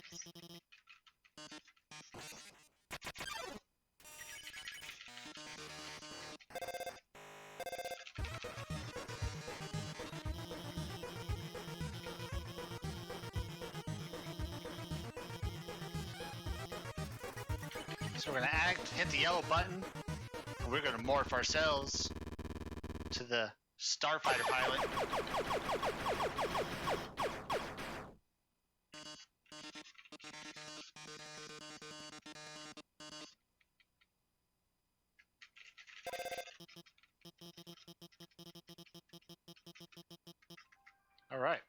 So we're gonna hit the yellow button, and we're gonna morph ourselves to the starfighter pilot. All right.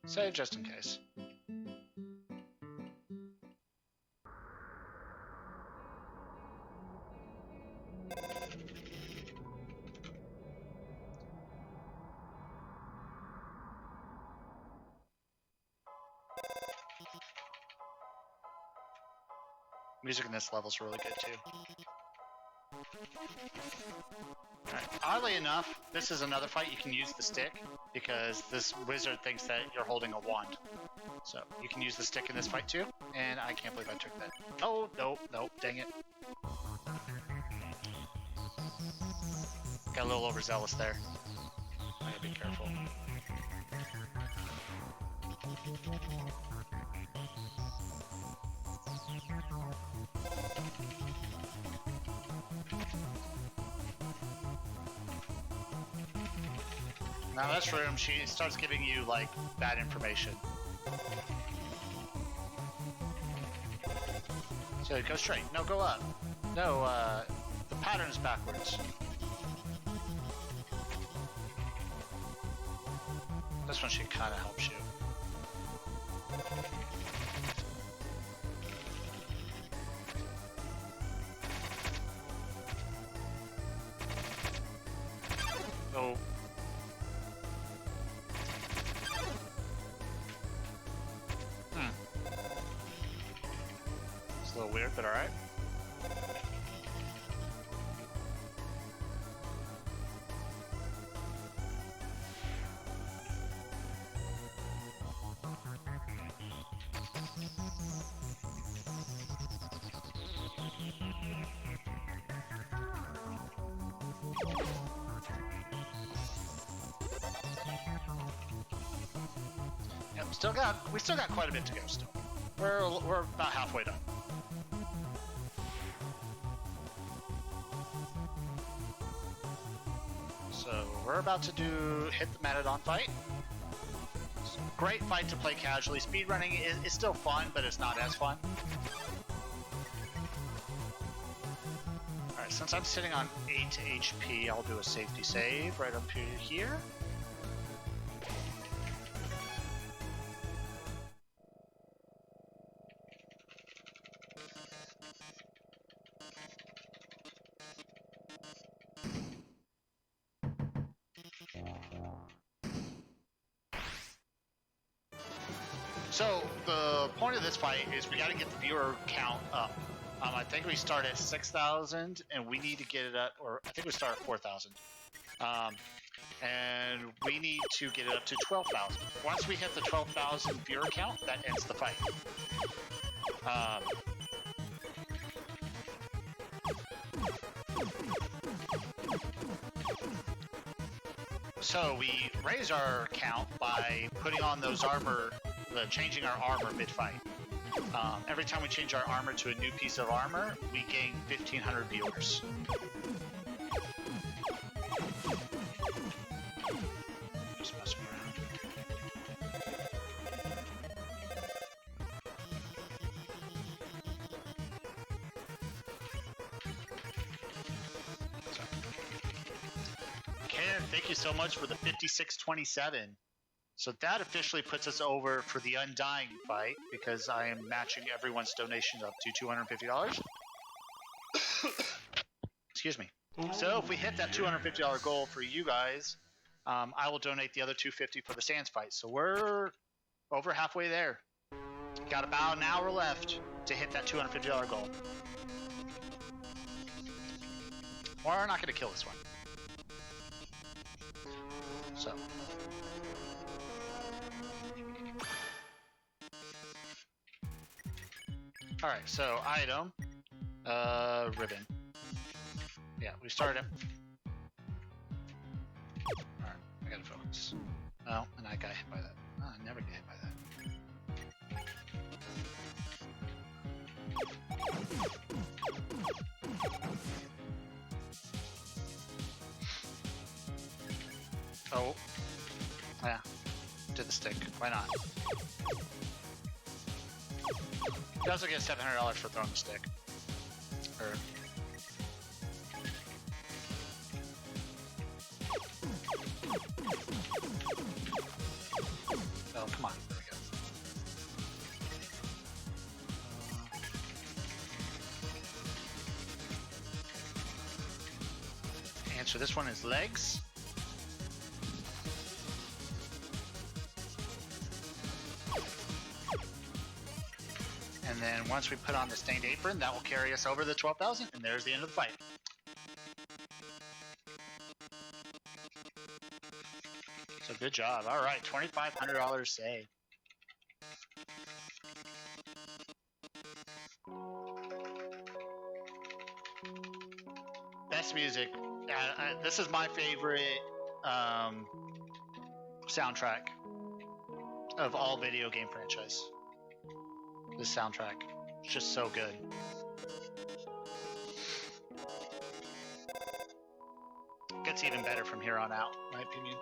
Save just in case. Music in this level is really good too. Right. Oddly enough, this is another fight you can use the stick because this wizard thinks that you're holding a wand. So you can use the stick in this fight too, and I can't believe I took that. Oh, nope, dang it. Got a little overzealous there. I gotta be careful. Now this room, she starts giving you, like, bad information. So go straight. No, go up. No, the pattern is backwards. This one should kind of help you. Oh. It's a little weird, but alright. Yep, we still got quite a bit to go still. We're about halfway done. So we're about to hit the Metadon fight. Great fight to play casually. Speedrunning is still fun, but it's not as fun. Alright, since I'm sitting on 8 HP, I'll do a safety save right up here. So the point of this fight is we got to get the viewer count up. I think we start at 6,000 and we need to get it up, or I think we start at 4,000. And we need to get it up to 12,000. Once we hit the 12,000 viewer count, that ends the fight. So we raise our count by putting on those changing our armor mid-fight. Every time we change our armor to a new piece of armor, we gain 1,500 viewers. Just messing around. Ken, thank you so much for the 5627. So that officially puts us over for the Undying fight, because I am matching everyone's donation up to $250. Excuse me. So if we hit that $250 goal for you guys, I will donate the other $250 for the Sands fight. So we're over halfway there. Got about an hour left to hit that $250 goal. We're not going to kill this one. So... Alright, so item, ribbon. Yeah, we started. Alright, I gotta focus. Oh, and I got hit by that. Oh, I never get hit by that. Oh. Yeah. To the stick. Why not? You also get $700 for throwing the stick. Oh, come on. There we go. And so this one is legs. And then once we put on the stained apron, that will carry us over the 12,000, and there's the end of the fight. So good job. All right, $2,500 saved. Best music. This is my favorite soundtrack of all video game franchise. This soundtrack. It's just so good. Gets even better from here on out, in my opinion.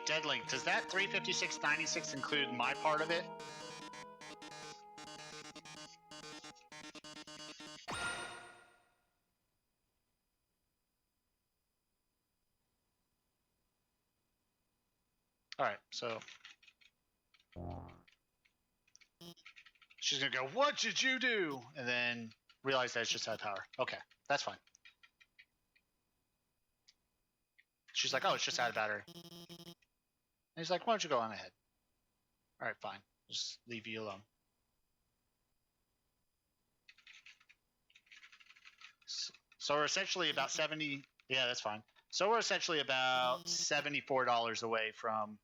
Deadlink, does that 356.96 include my part of it? All right, so she's gonna go, "What did you do?" And then realize that it's just out of power. Okay, that's fine. She's like, "Oh, it's just out of battery." And he's like, "Why don't you go on ahead?" All right, fine. Just leave you alone. So we're essentially about 70. Yeah, that's fine. So we're essentially about $74 away from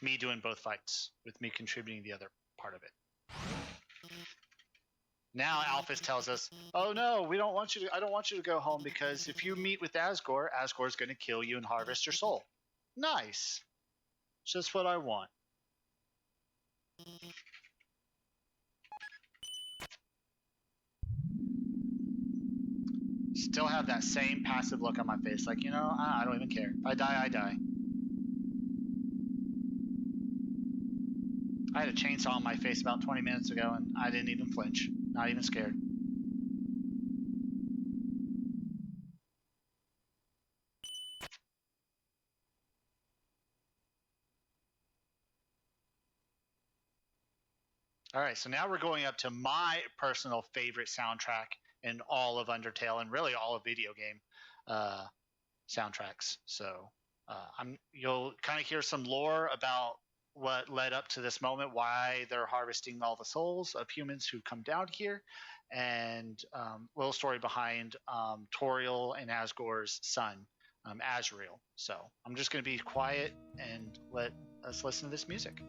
me doing both fights, with me contributing the other part of it. Now Alphys tells us, "Oh no, we don't want you to. I don't want you to go home because if you meet with Asgore, Asgore's going to kill you and harvest your soul." Nice, just what I want. Still have that same passive look on my face, like, I don't even care. If I die, I die. I had a chainsaw on my face about 20 minutes ago, and I didn't even flinch. Not even scared. All right, so now we're going up to my personal favorite soundtrack in all of Undertale, and really all of video game soundtracks. So you'll kind of hear some lore about what led up to this moment, why they're harvesting all the souls of humans who come down here, and a little story behind Toriel and Asgore's son, Azrael. So I'm just going to be quiet and let us listen to this music.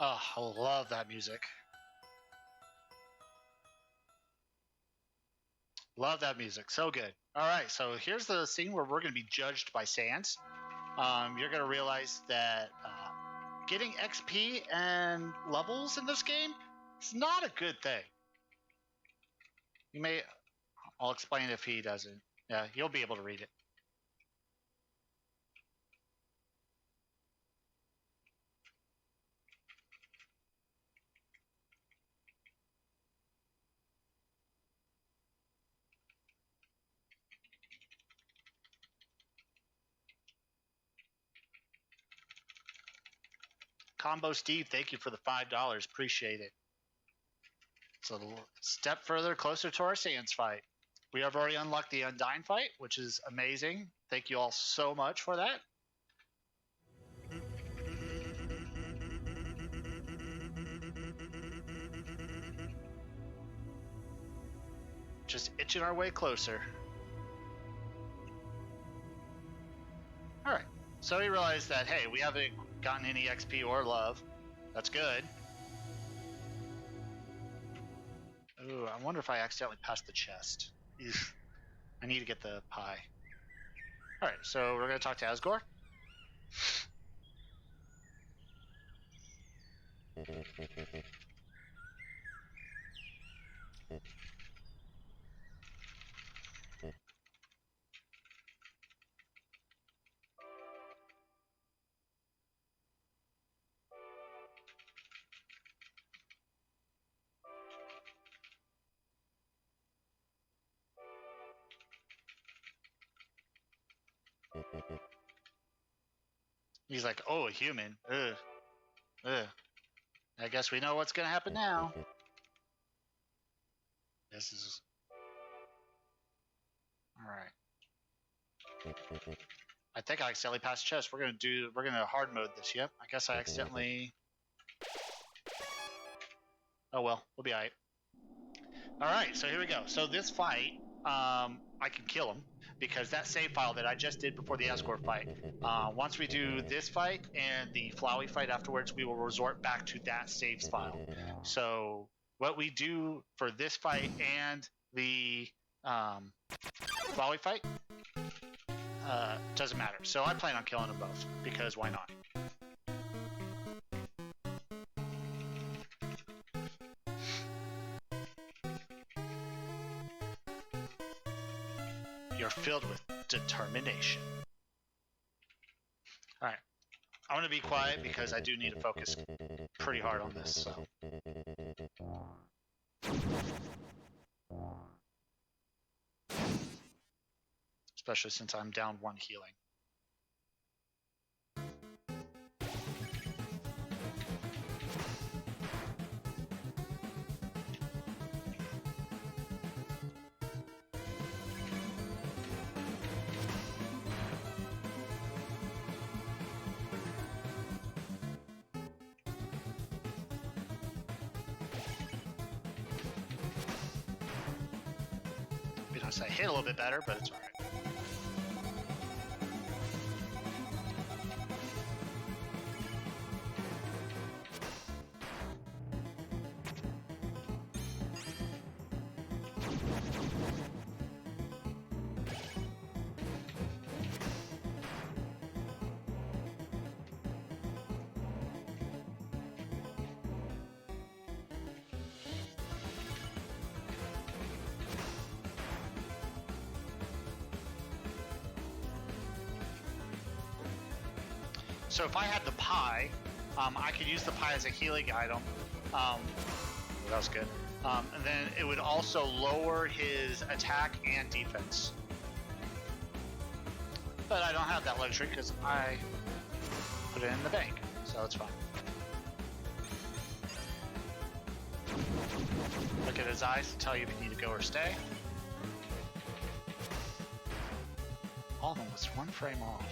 Oh, I love that music. Love that music. So good. All right, so here's the scene where we're going to be judged by Sans. You're going to realize that getting XP and levels in this game is not a good thing. You may... I'll explain if he doesn't. Yeah, you'll be able to read it. Combo Steve, thank you for the $5. Appreciate it. It's a step further closer to our Sans fight. We have already unlocked the Undyne fight, which is amazing. Thank you all so much for that. Just itching our way closer. All right. So we realized that, hey, we haven't gotten any XP or love. That's good. Ooh, I wonder if I accidentally passed the chest. I need to get the pie. All right, so we're going to talk to Asgore. He's like, oh, a human. Ugh. Ugh. I guess we know what's going to happen now. This is... Alright. I think I accidentally passed chest. We're gonna hard mode this. Yep. I guess I accidentally... Oh well, we'll be alright. Alright, so here we go. So this fight, I can kill him, because that save file that I just did before the Asgore fight, once we do this fight and the Flowey fight afterwards, we will resort back to that saves file. So what we do for this fight and the Flowey fight doesn't matter. So I plan on killing them both, because why not? You're filled with determination. Alright. I'm going to be quiet because I do need to focus pretty hard on this. So. Especially since I'm down 1 healing. I hit a little bit better, but it's alright. So if I had the pie, I could use the pie as a healing item. That was good. And then it would also lower his attack and defense. But I don't have that luxury because I put it in the bank, so it's fine. Look at his eyes to tell you if you need to go or stay. All of them was 1 frame off.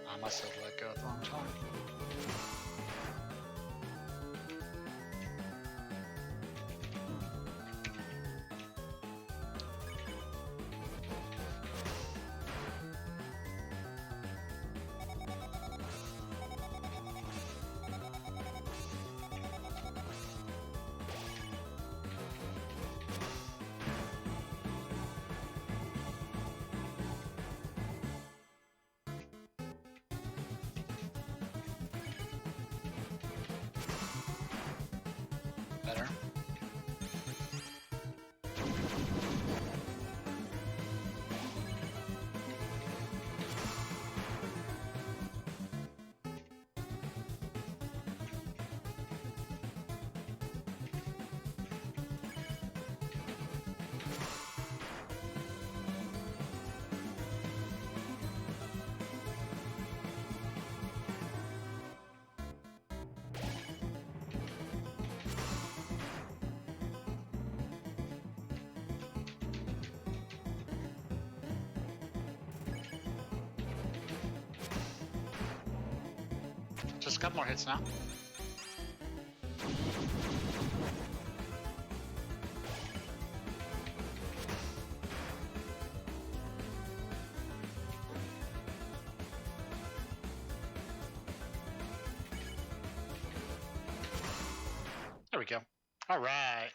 I must have let go at the wrong time. Better. Just a couple more hits now. There we go. All right.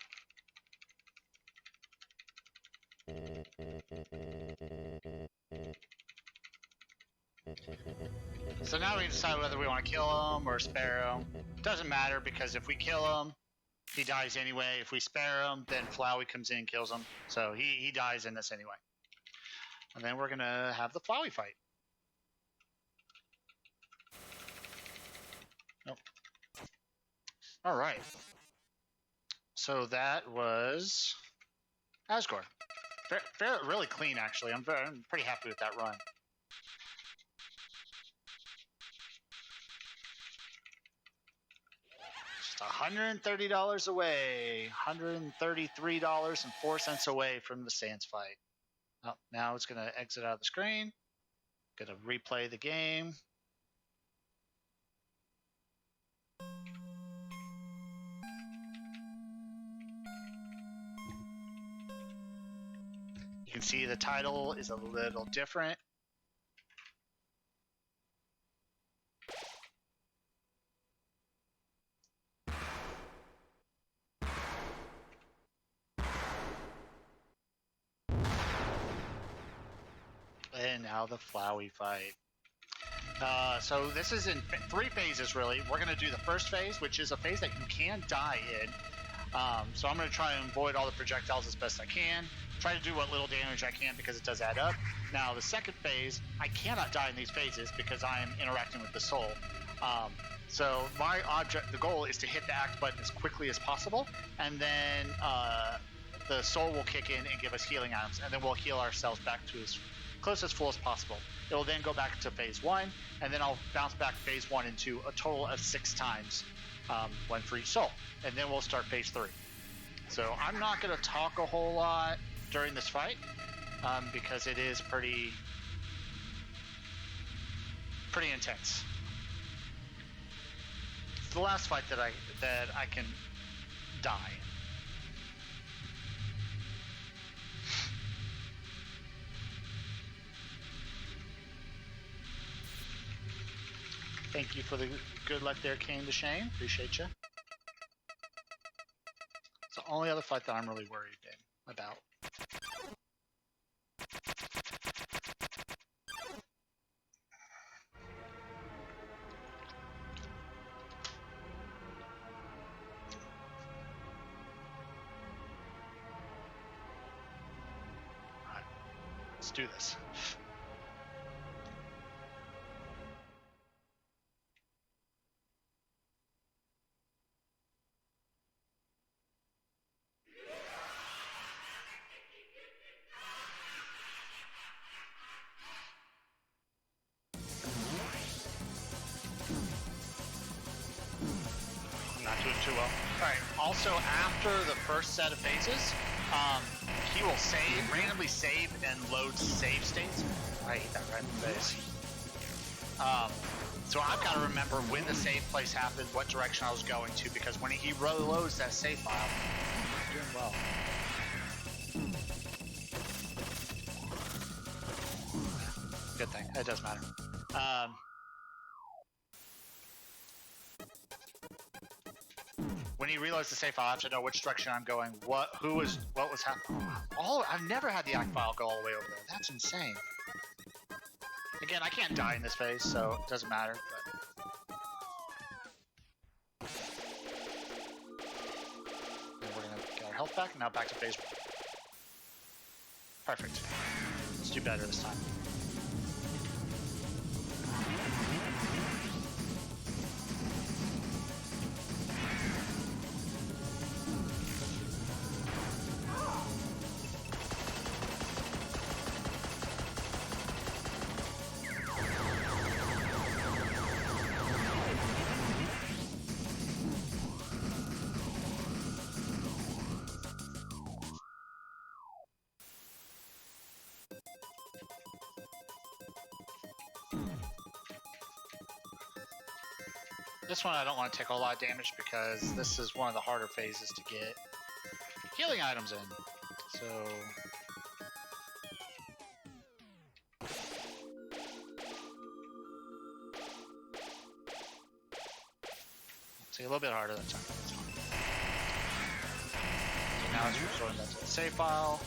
So now we decide whether we want to kill him or spare him. Doesn't matter because if we kill him, he dies anyway. If we spare him, then Flowey comes in and kills him. So he dies in this anyway. And then we're going to have the Flowey fight. Nope. All right. So that was Asgore. Really clean, actually. I'm pretty happy with that run. Just $130 away. $133.04 away from the Sans fight. Oh, now it's going to exit out of the screen. Going to replay the game. You can see the title is a little different. And now the Flowey fight. So this is in 3 phases, really. We're going to do the first phase, which is a phase that you can die in. So I'm going to try and avoid all the projectiles as best I can. Try to do what little damage I can because it does add up. Now, the second phase, I cannot die in these phases because I am interacting with the soul. So my the goal is to hit the act button as quickly as possible, and then the soul will kick in and give us healing items, and then we'll heal ourselves back to as close as full as possible. It will then go back to phase 1, and then I'll bounce back phase 1 into a total of 6 times, 1 for each soul, and then we'll start phase 3. So I'm not going to talk a whole lot during this fight because it is pretty intense. It's the last fight that I can die. Thank you for the good luck there, Kane to Shane. Appreciate you. It's the only other fight that I'm really worried about. All right, let's do this. Too well. Alright, also after the first set of phases, he will randomly save and load save states. I hit that right in the face. So I've got to remember when the save place happened, what direction I was going to, because when he reloads that save file, I'm doing well. Good thing. It does matter. When he reloads the save file, I have to know which direction I'm going, what was happening. I've never had the act file go all the way over there. That's insane. Again, I can't die in this phase, so it doesn't matter. But and we're gonna get our health back, and now back to phase 1. Perfect. Let's do better this time. This one I don't want to take a lot of damage because this is one of the harder phases to get healing items in. So see, a little bit harder that time. That's fine. So now it's restoring that to the save file.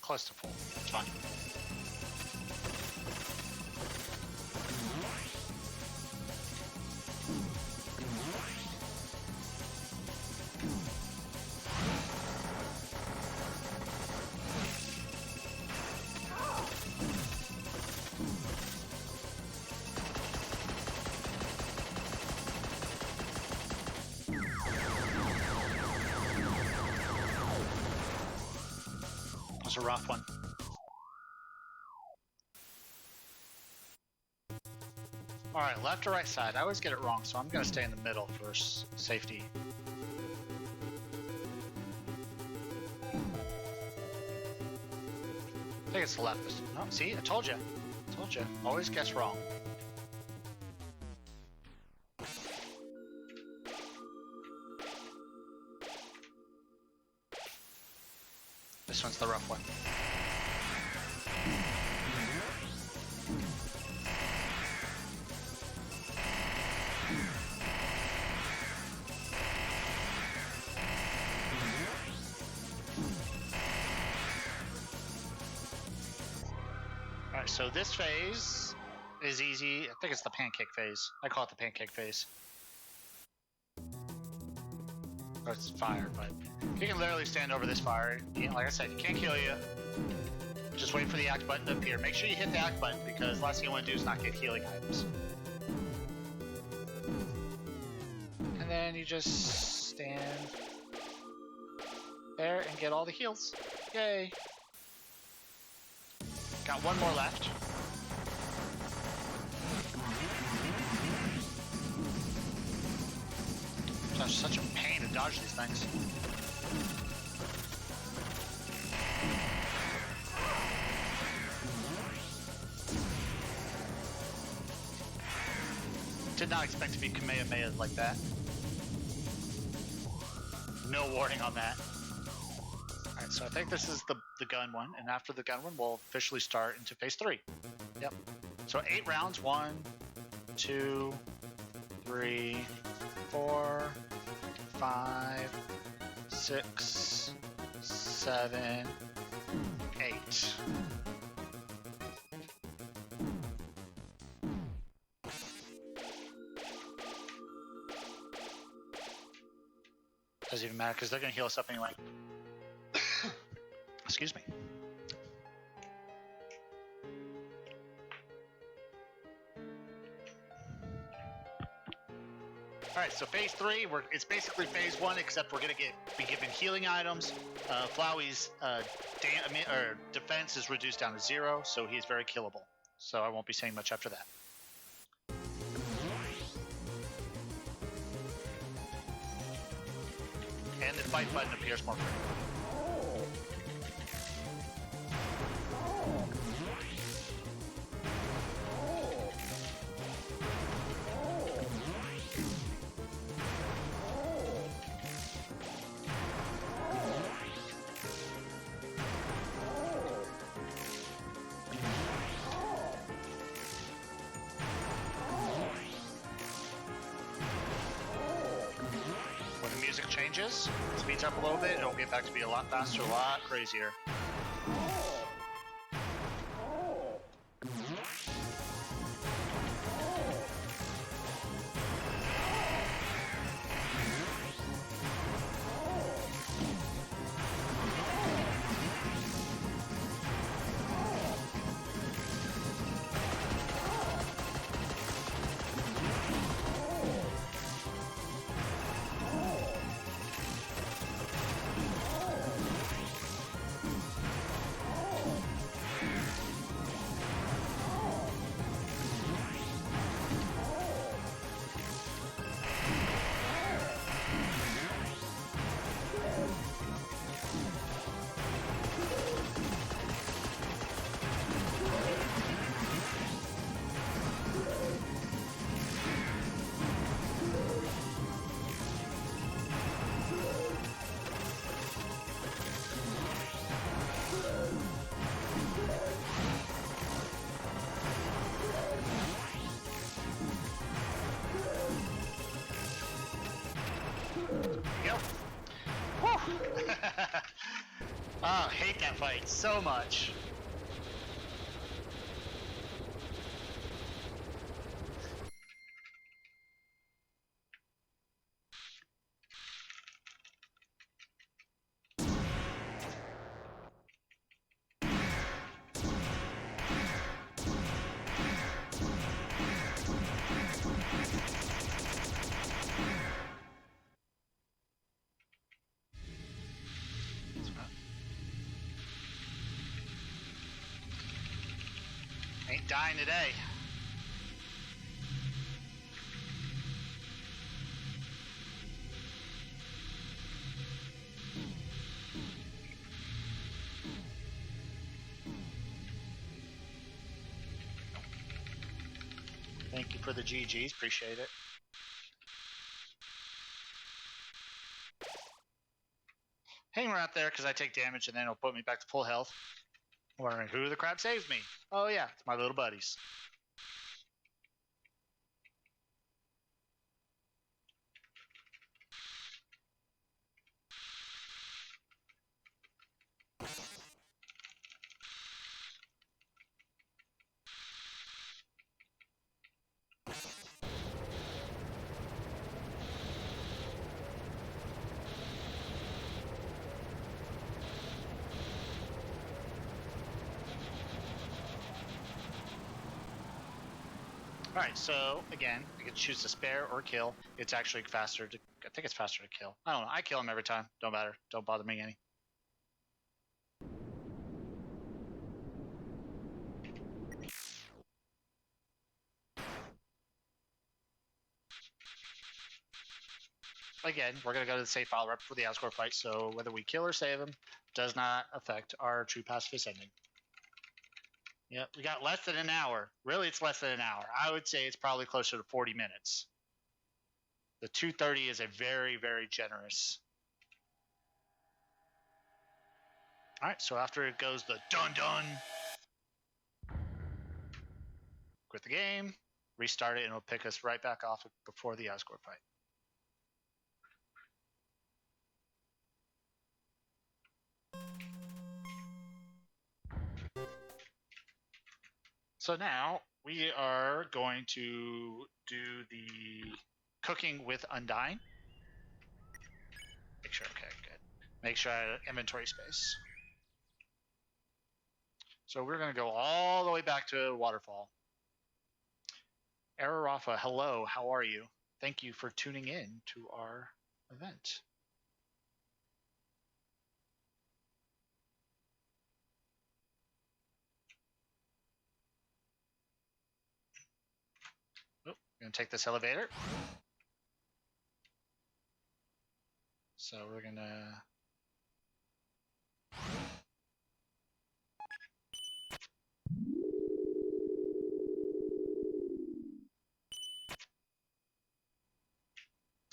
Close to full. It's fine. A rough one. Alright, left or right side? I always get it wrong, so I'm going to stay in the middle for safety. I think it's the left. No, see? I told you. I told you. Always guess wrong. This one's the rough one. Alright, so this phase is easy. I think it's the pancake phase. I call it the pancake phase. Or it's fire, but you can literally stand over this fire. Like I said, you can't kill you. Just wait for the act button to appear. Make sure you hit the act button because last thing you want to do is not get healing items. And then you just stand there and get all the heals. Yay! Got one more left. It's such a pain to dodge these things. Did not expect to be Kamehameha like that. No warning on that. Alright, so I think this is the gun one, and after the gun one, we'll officially start into phase 3. Yep. So 8 rounds. 1, 2, 3, 4, 5, 6, 7, 8. doesn't even matter because they're going to heal us up anyway. Excuse me. Alright, so phase 3, it's basically phase 1, except we're going to be given healing items. Flowey's defense is reduced down to 0, so he's very killable. So I won't be saying much after that. And the fight button appears more frequently. Changes, speeds up a little bit, it'll get back to be a lot faster, a lot crazier. Yep. Whew. I hate that fight so much. Ain't dying today. Thank you for the GGs, appreciate it. Hang around there because I take damage and then it'll put me back to full health. Wondering who the crap saves me. Oh yeah, it's my little buddies. Alright, so again, I can choose to spare or kill. It's actually faster to, I think it's faster to kill. I don't know, I kill him every time. Don't matter, don't bother me any. Again, we're going to go to the save file right before the Asgore fight, so whether we kill or save him does not affect our true pacifist ending. Yep, we got less than an hour. Really, it's less than an hour. I would say it's probably closer to 40 minutes. The 230 is a very, very generous. All right, so after it goes the dun-dun, quit the game, restart it, and it'll pick us right back off before the Asgore fight. So now we are going to do the cooking with Undying. Make sure. Okay, good. Make sure I have inventory space. So we're going to go all the way back to Waterfall. Ararafa, hello. How are you? Thank you for tuning in to our event. Oh, we're going to take this elevator. So we're going to...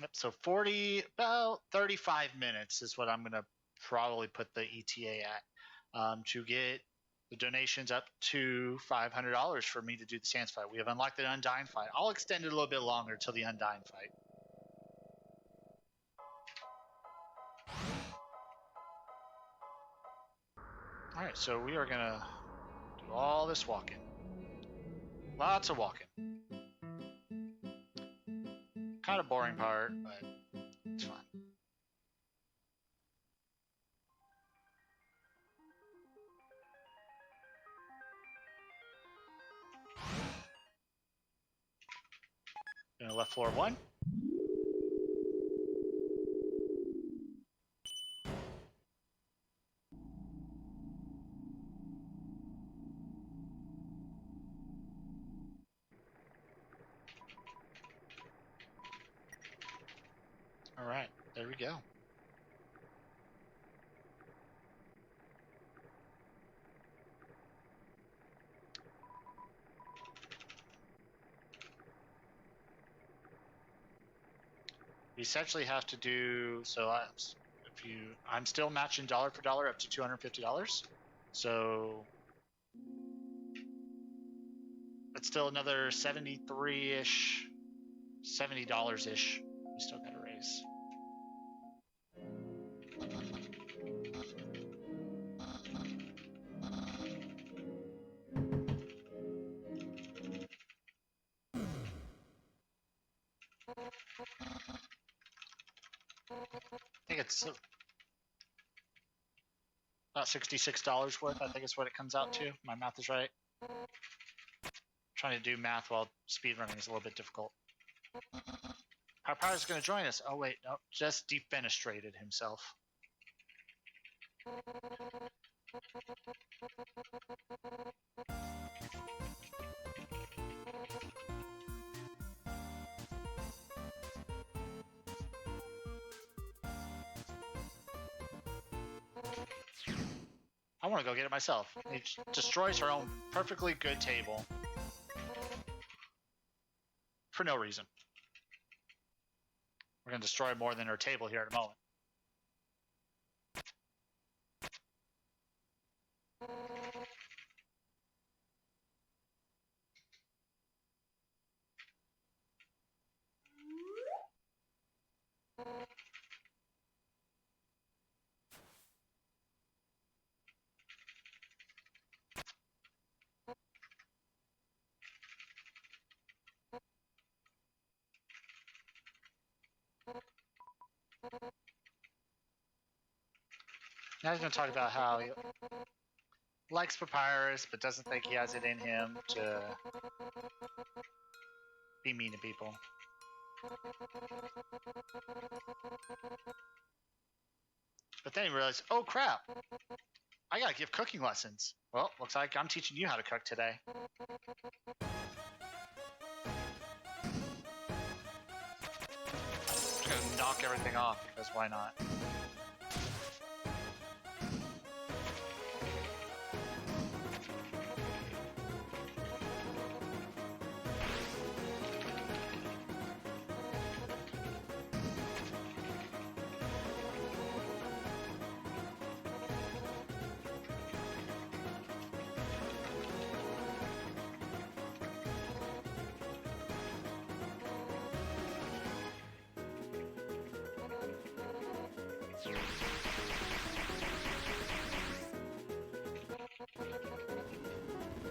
Yep, so about 35 minutes is what I'm going to probably put the ETA at to get the donations up to $500 for me to do the Sans fight. We have unlocked the Undying fight. I'll extend it a little bit longer till the Undying fight. All right, so we are going to do all this walking. Lots of walking. Kind of boring part, but it's fun. Gonna left floor 1. All right, there we go. You essentially have to do so. I'm still matching dollar for dollar up to $250. So it's still another 73-ish, $70-ish. We still got to raise. I think it's about $66 worth. I think is what it comes out to. My math is right. Trying to do math while speedrunning is a little bit difficult. Our power's going to join us. Oh wait, no, just defenestrated himself. I want to go get it myself. It destroys her own perfectly good table. For no reason. We're going to destroy more than her table here in a moment. Now he's going to talk about how he likes Papyrus, but doesn't think he has it in him to be mean to people. But then he realized, oh crap, I gotta give cooking lessons. Well, looks like I'm teaching you how to cook today. Just gonna knock everything off, because why not?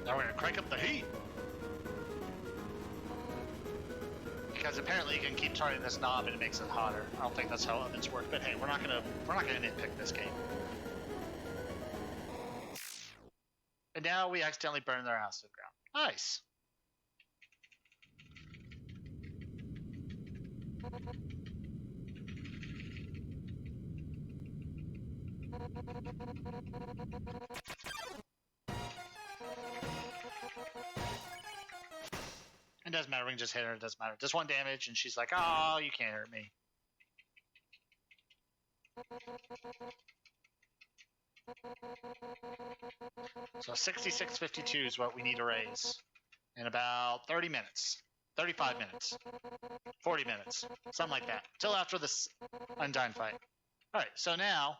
Now we're gonna crank up the heat. Because Apparently, you can keep turning this knob and it makes it hotter. I don't think that's how ovens work, but hey, we're not gonna nitpick this game. And now we accidentally burn their house to the ground. Nice. It doesn't matter. We can just hit her. It doesn't matter. Just one damage, and she's like, "Oh, you can't hurt me." So 66.52 is what we need to raise in about 30 minutes, 35 minutes, 40 minutes, something like that, till after this Undyne fight. All right. So now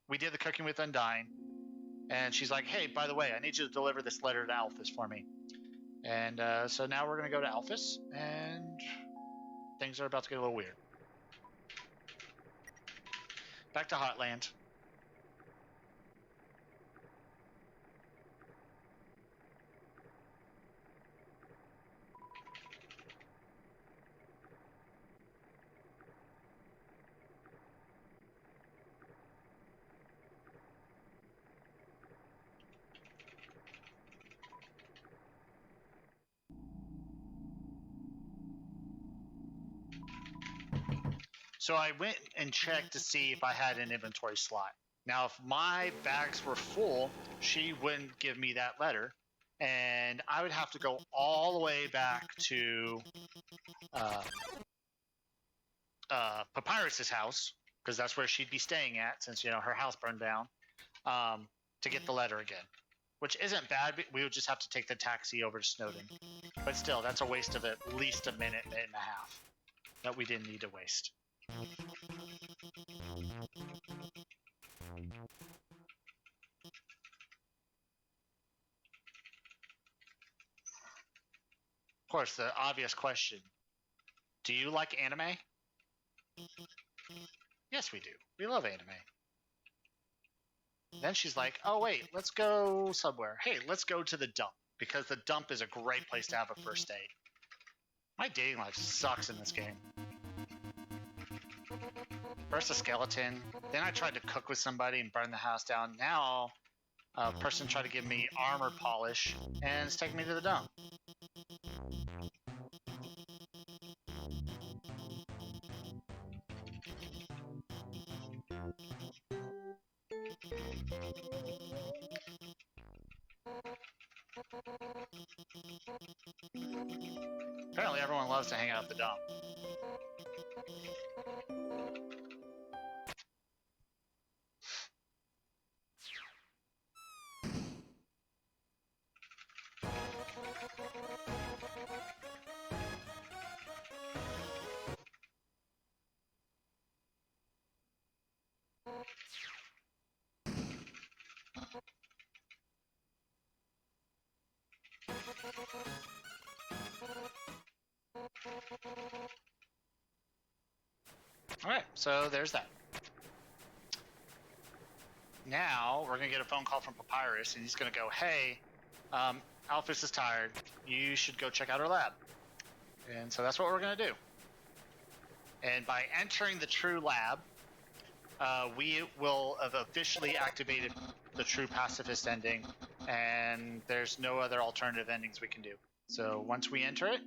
we did the cooking with Undyne, and she's like, "Hey, by the way, I need you to deliver this letter to Alphys for me." And so now we're going to go to Alphys, and things are about to get a little weird. Back to Hotland. So I went and checked to see if I had an inventory slot. Now, if my bags were full, she wouldn't give me that letter, and I would have to go all the way back to Papyrus's house, because that's where she'd be staying at, since her house burned down, to get the letter again. Which isn't bad. We would just have to take the taxi over to Snowden. But still, that's a waste of at least a minute and a half that we didn't need to waste. Of course, the obvious question. Do you like anime? Yes, we do. We love anime. Then she's like, "Oh, wait, let's go somewhere. Hey, let's go to the dump, because the dump is a great place to have a first date." My dating life sucks in this game. First a skeleton, then I tried to cook with somebody and burn the house down. Now a person tried to give me armor polish and it's taking me to the dump. Apparently everyone loves to hang out at the dump. Alright, so there's that. Now we're going to get a phone call from Papyrus, and he's going to go, "Hey, Alphys is tired. You should go check out her lab." And so that's what we're going to do. And by entering the true lab, we will have officially activated the true pacifist ending, and there's no other alternative endings we can do. So once we enter it,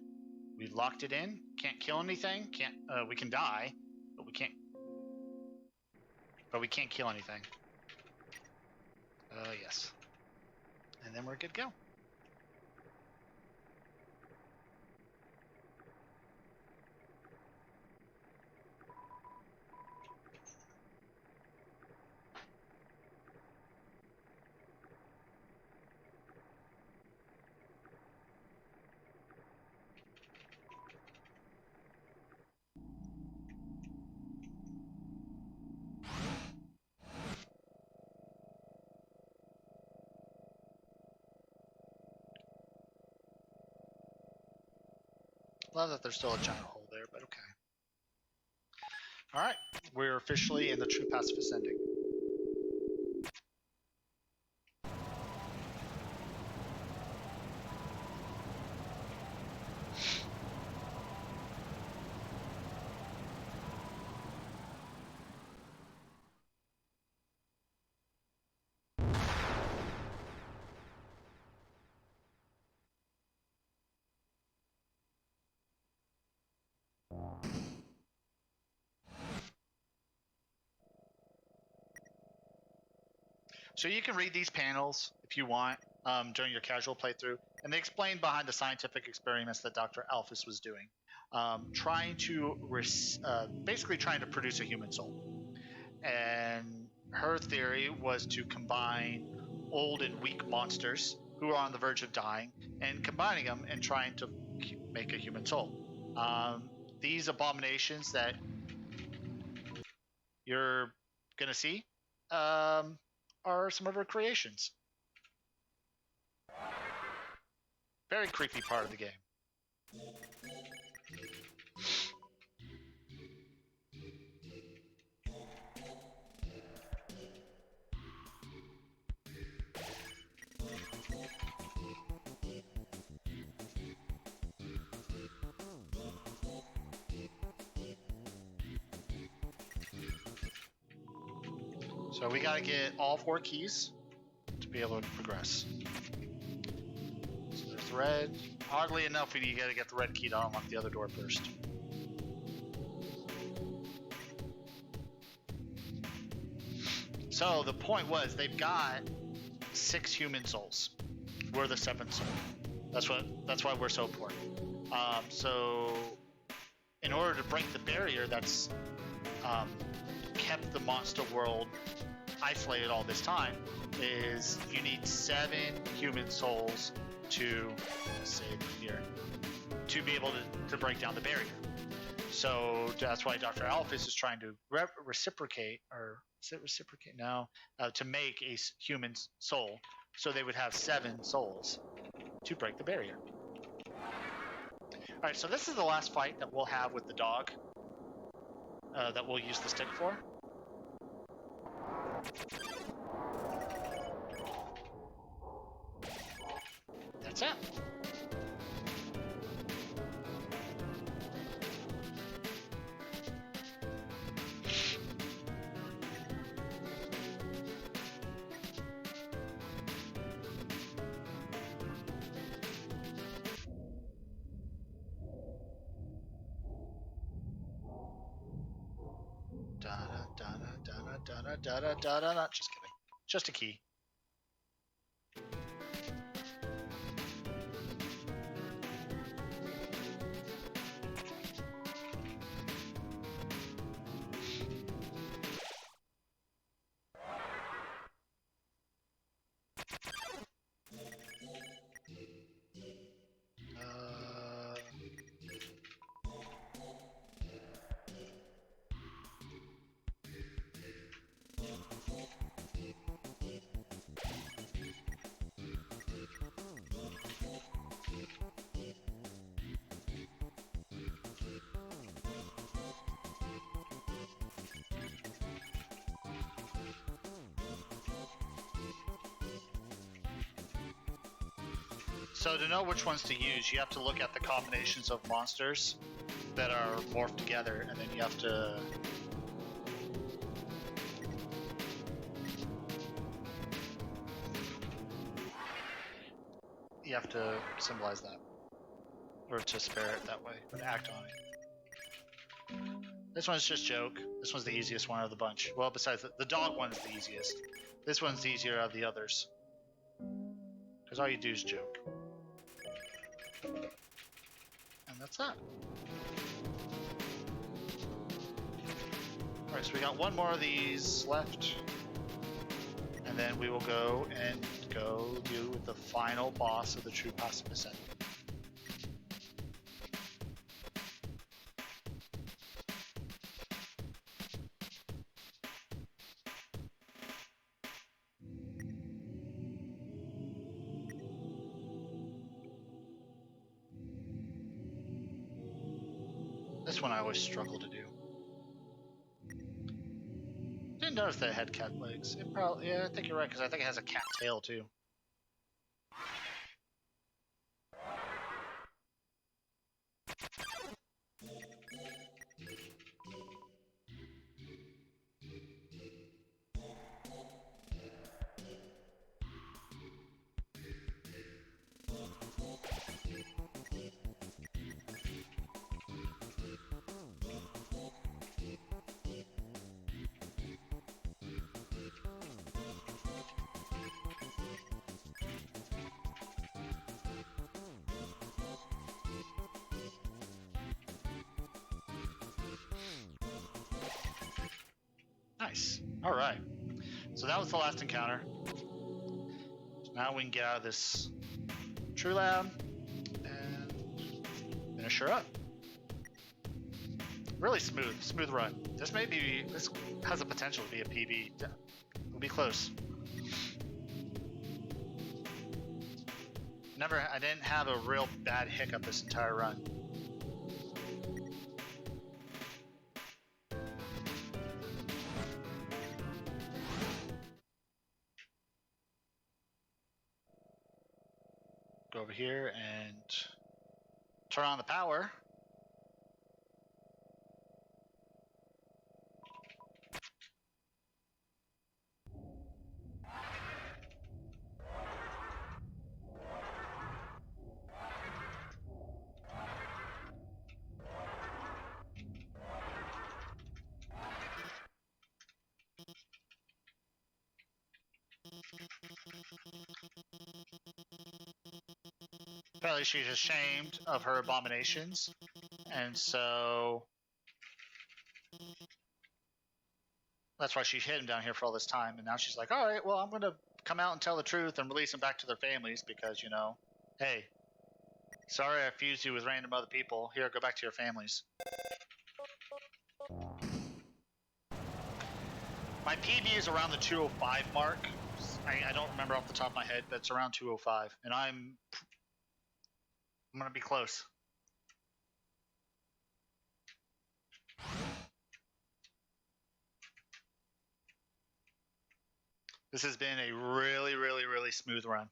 we've locked it in. Can't kill anything. We can die, but we can't kill anything. Yes. And then we're good to go. Love that there's still a giant hole there, but okay. Alright, we're officially in the true pacifist ending. So you can read these panels if you want during your casual playthrough, and they explain behind the scientific experiments that Dr. Alphys was doing, basically trying to produce a human soul. And her theory was to combine old and weak monsters who are on the verge of dying, and combining them and trying to make a human soul. These abominations that you're gonna see are some of her creations. Very creepy part of the game. So we gotta get all 4 keys to be able to progress. So there's the red. Oddly enough, we gotta get the red key to unlock the other door first. So the point was, they've got 6 human souls. We're the 7th soul. That's why we're so important. So in order to break the barrier that's kept the monster world isolated all this time, is you need 7 human souls to be able to break down the barrier. So that's why Dr. Alphys is trying to reciprocate, or is it reciprocate? No, to make a human soul, so they would have 7 souls to break the barrier. All right, so this is the last fight that we'll have with the dog that we'll use the stick for. That's it. Just kidding. Just a key. So to know which ones to use, you have to look at the combinations of monsters that are morphed together, and then you have to symbolize that, or to spare it that way, or to act on it. This one's just joke. This one's the easiest one of the bunch. Well, besides the dog one's the easiest. This one's easier of the others, because all you do is joke. And that's that. Alright, so we got one more of these left. And then we will go deal with the final boss of the true Pacifist ending. This one I always struggle to do. Didn't notice that it had cat legs. It probably, yeah, I think you're right, because I think it has a cat tail too. Nice. All right. So that was the last encounter. So now we can get out of this True Lab and finish her up. Really smooth run. This has the potential to be a PB. We'll be close. I didn't have a real bad hiccup this entire run. Go over here and turn on the power. Apparently she's ashamed of her abominations, and so that's why she hid him down here for all this time. And now she's like, all right, well, I'm going to come out and tell the truth and release them back to their families because, you know, hey, sorry I fused you with random other people. Here, go back to your families. My PB is around the 205 mark. I don't remember off the top of my head, but it's around 205. And I'm going to be close. This has been a really smooth run.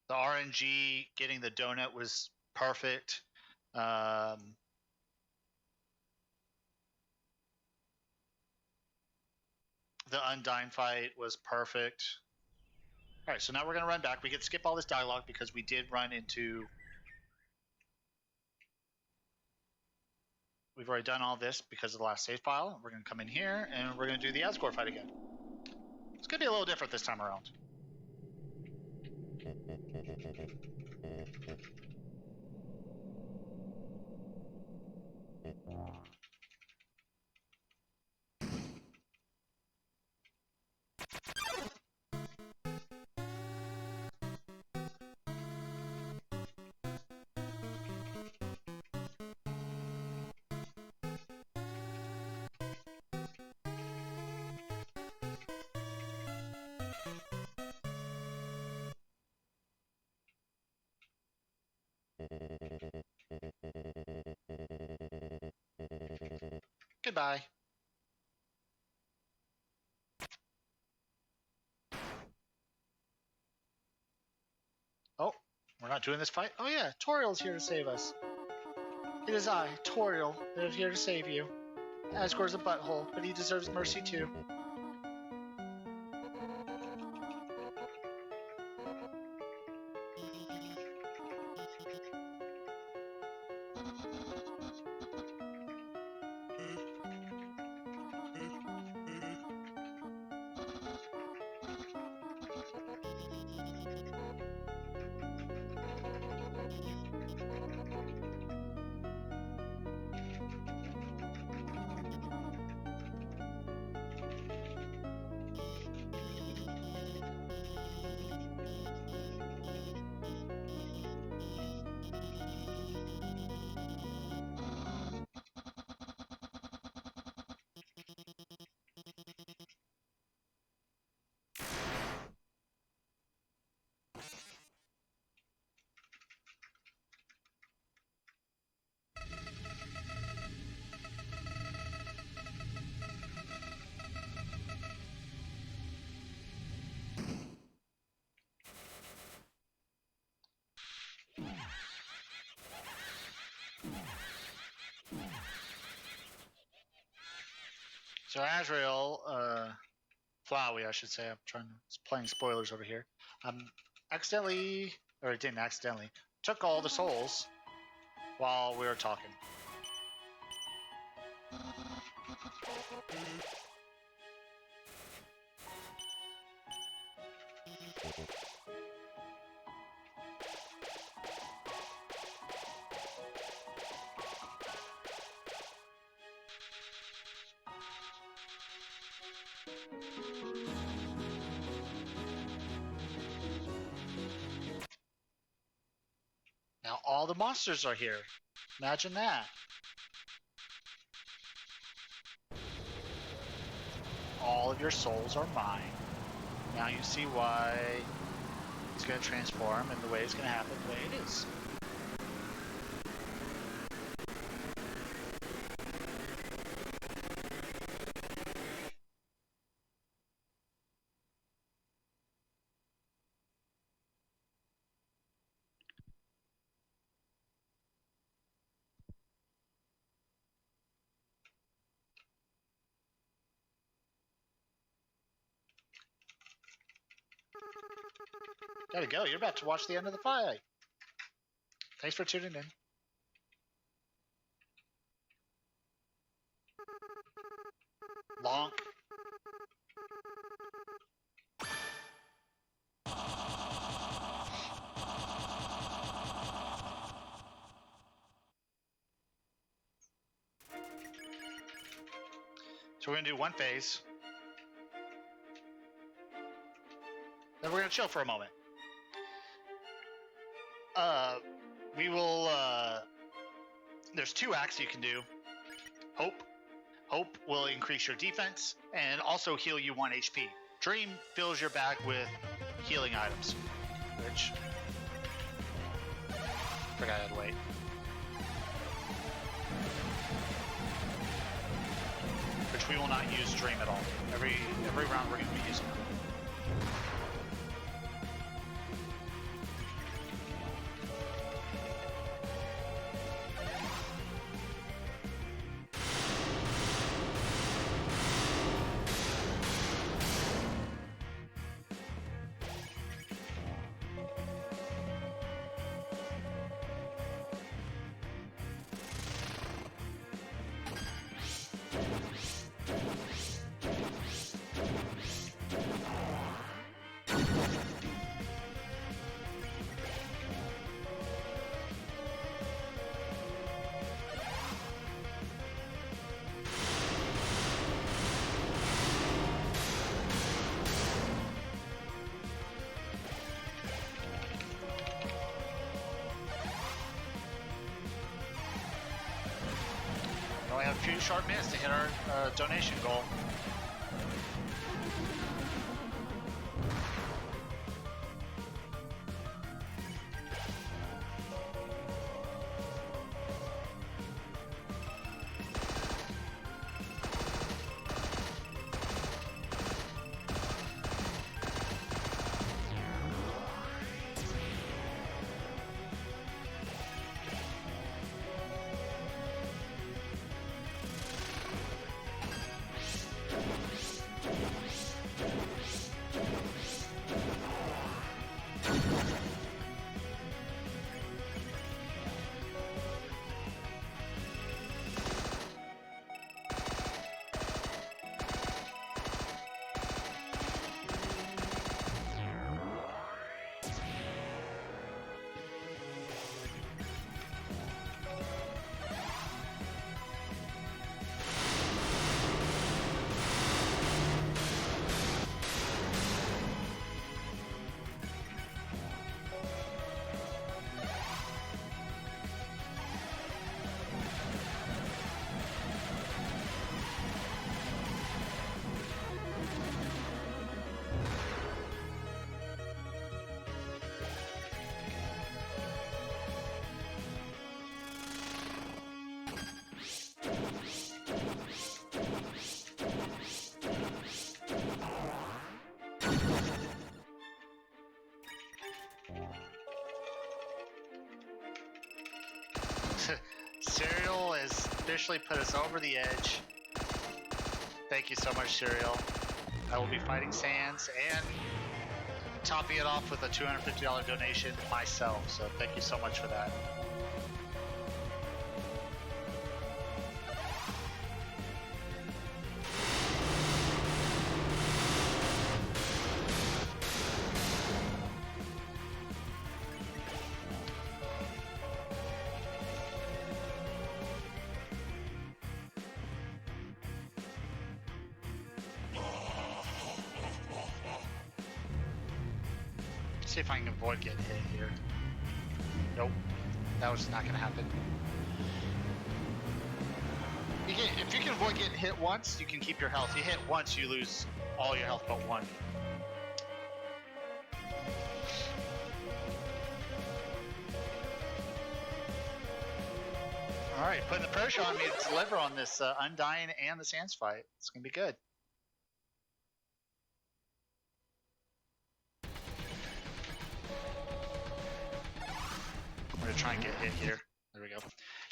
The RNG getting the donut was perfect. The Undyne fight was perfect. All right, so now we're going to run back. We can skip all this dialogue because we did run into... We've already done all this because of the last save file. We're going to come in here, and we're going to do the Asgore fight again. It's going to be a little different this time around. Goodbye. Oh, we're not doing this fight? Oh yeah, Toriel's here to save us. It is I, Toriel, that is here to save you. Asgore's a butthole, but he deserves mercy too. So Azrael, Flowey, I should say. It's playing spoilers over here. Accidentally, or it didn't accidentally, took all the souls while we were talking. Now all the monsters are here. Imagine that. All of your souls are mine. Now you see why it's going to transform and the way it's going to happen the way it is. Gotta go. You're about to watch the end of the fight. Thanks for tuning in. Lonk. So we're gonna do one phase. Then we're gonna chill for a moment. We will, there's 2 acts you can do. Hope. Hope will increase your defense and also heal you 1 HP. Dream fills your bag with healing items, which, forgot I had to wait. Which we will not use Dream at all. Every round we're gonna be using them. We only have a few short minutes to hit our donation goal. Serial has officially put us over the edge. Thank you so much, Serial. I will be fighting Sans and topping it off with a $250 donation myself, so thank you so much for that. see if I can avoid getting hit here. Nope. That was not gonna happen. If you can avoid getting hit once, you can keep your health. You hit once, you lose all your health but one. Alright, putting the pressure on me to deliver on this Undying and the Sands fight. It's gonna be good. I'm gonna try and get hit here. There we go.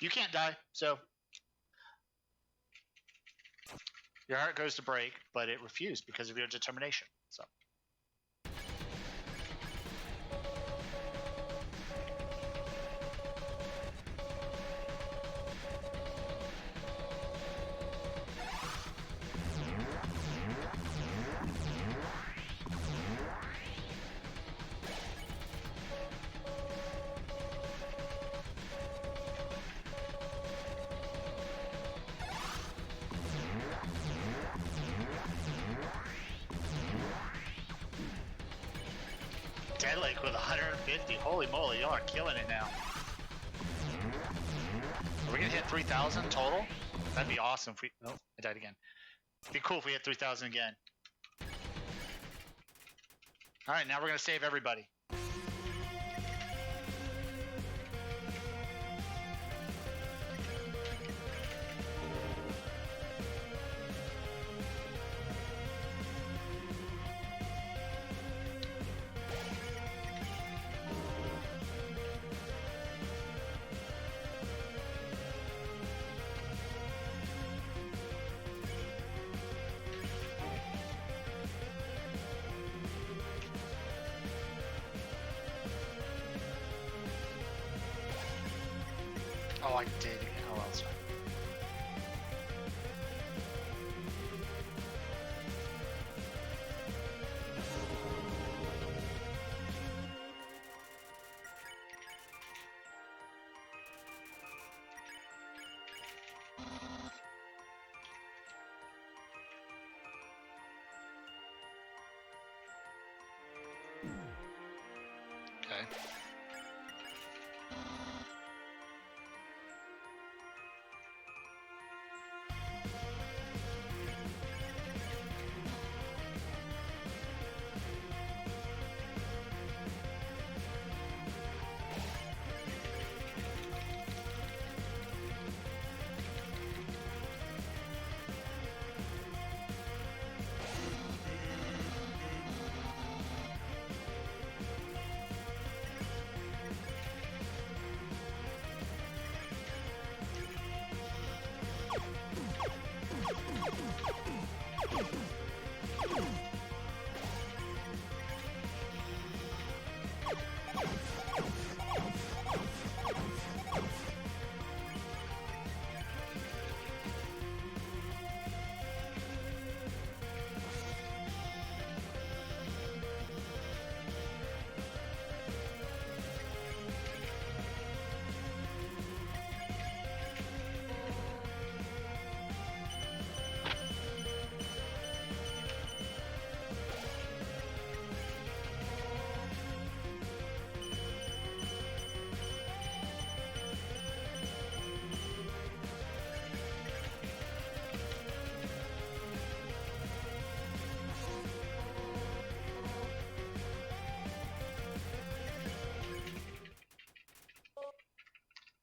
You can't die, so your heart goes to break, but it refused because of your determination. So. Dead Lake with 150. Holy moly, y'all are killing it now. Are we gonna hit 3,000 total? That'd be awesome if we. Oh, I died again. It'd be cool if we hit 3,000 again. Alright, now we're gonna save everybody. Oh, I did. Oh, well, that's fine. Okay.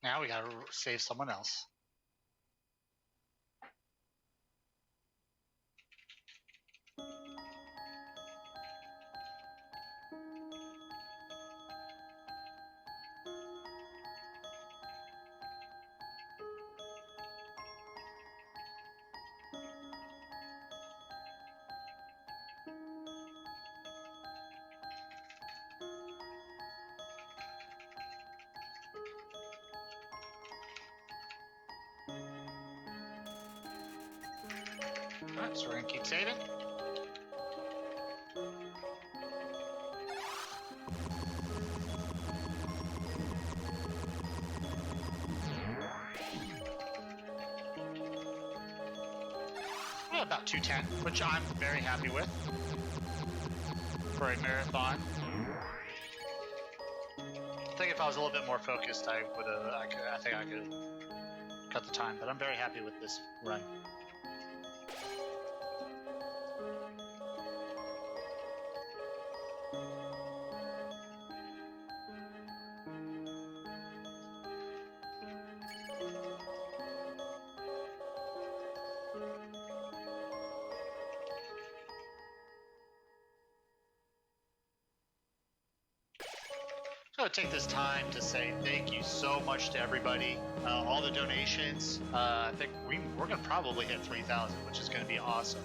Now we gotta save someone else. Alright, so we're gonna keep saving. Well, about 210, which I'm very happy with for a marathon. if I was a little bit more focused, I think I could cut the time. But I'm very happy with this run. So I take this time to say thank you so much to everybody, all the donations. I think we're going to probably hit 3,000, which is going to be awesome.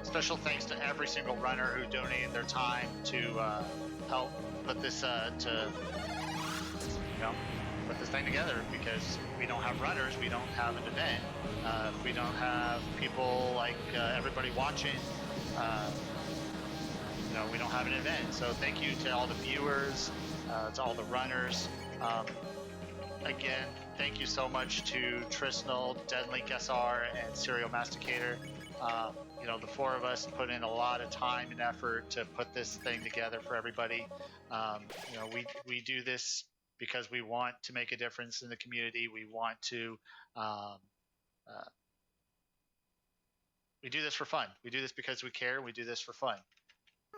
Special thanks to every single runner who donated their time to help put this put this thing together, because we don't have runners, we don't have an event. If we don't have people like everybody watching, we don't have an event. So thank you to all the viewers, to all the runners. Again, thank you so much to Trisnell, Deadlink SR, and Serial Masticator. The four of us put in a lot of time and effort to put this thing together for everybody. We do this because we want to make a difference in the community. We want to we do this for fun. We do this because we care. We do this for fun.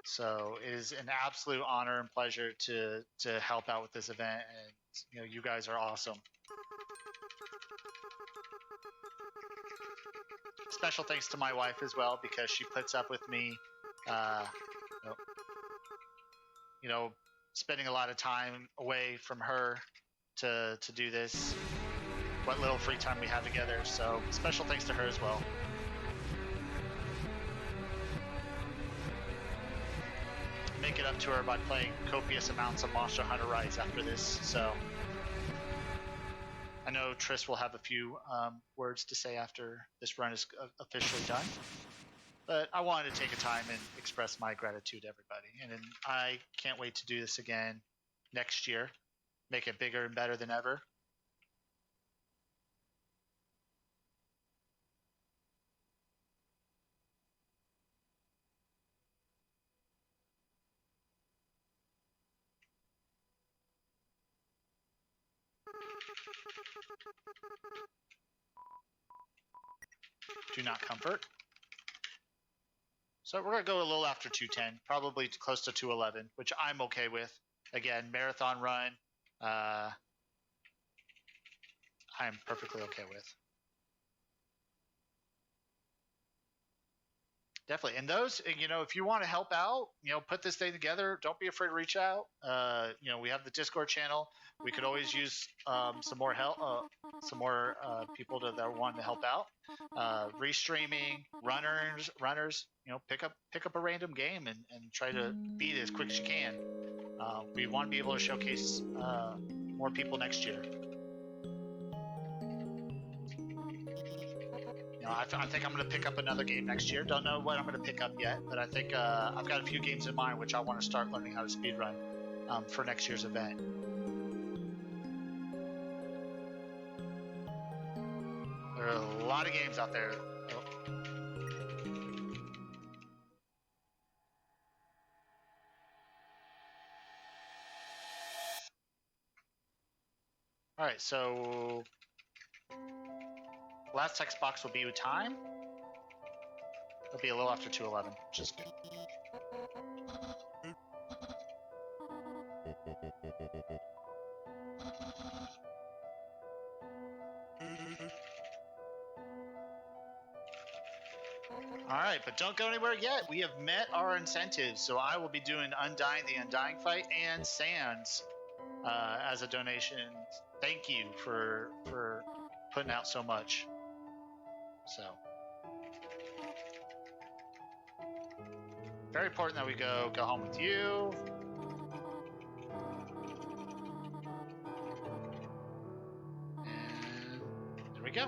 So it is an absolute honor and pleasure to help out with this event, and you guys are awesome. Special thanks to my wife as well, because she puts up with me, spending a lot of time away from her to do this. What little free time we have together. So special thanks to her as well. Make it up to her by playing copious amounts of Monster Hunter Rise after this. So I know Triss will have a few words to say after this run is officially done, but I wanted to take a time and express my gratitude to everybody. And then I can't wait to do this again next year, make it bigger and better than ever. Do not comfort. So we're going to go a little after 210, probably close to 211, which I'm okay with. Again, marathon run, I'm perfectly okay with. Definitely. And those, if you want to help out, put this thing together, don't be afraid to reach out. We have the Discord channel. We could always use some more help, some more people that want to help out. Restreaming, runners, pick up a random game and try to beat it as quick as you can. We want to be able to showcase more people next year. I think I'm going to pick up another game next year. Don't know what I'm going to pick up yet, but I think I've got a few games in mind which I want to start learning how to speedrun for next year's event. There are a lot of games out there. All right, so last text box will be with time. It'll be a little after 211, which is good. All right, but don't go anywhere yet. We have met our incentives, so I will be doing Undying, the Undying fight, and Sands as a donation. Thank you for putting out so much. So very important that we go home with you. And there we go.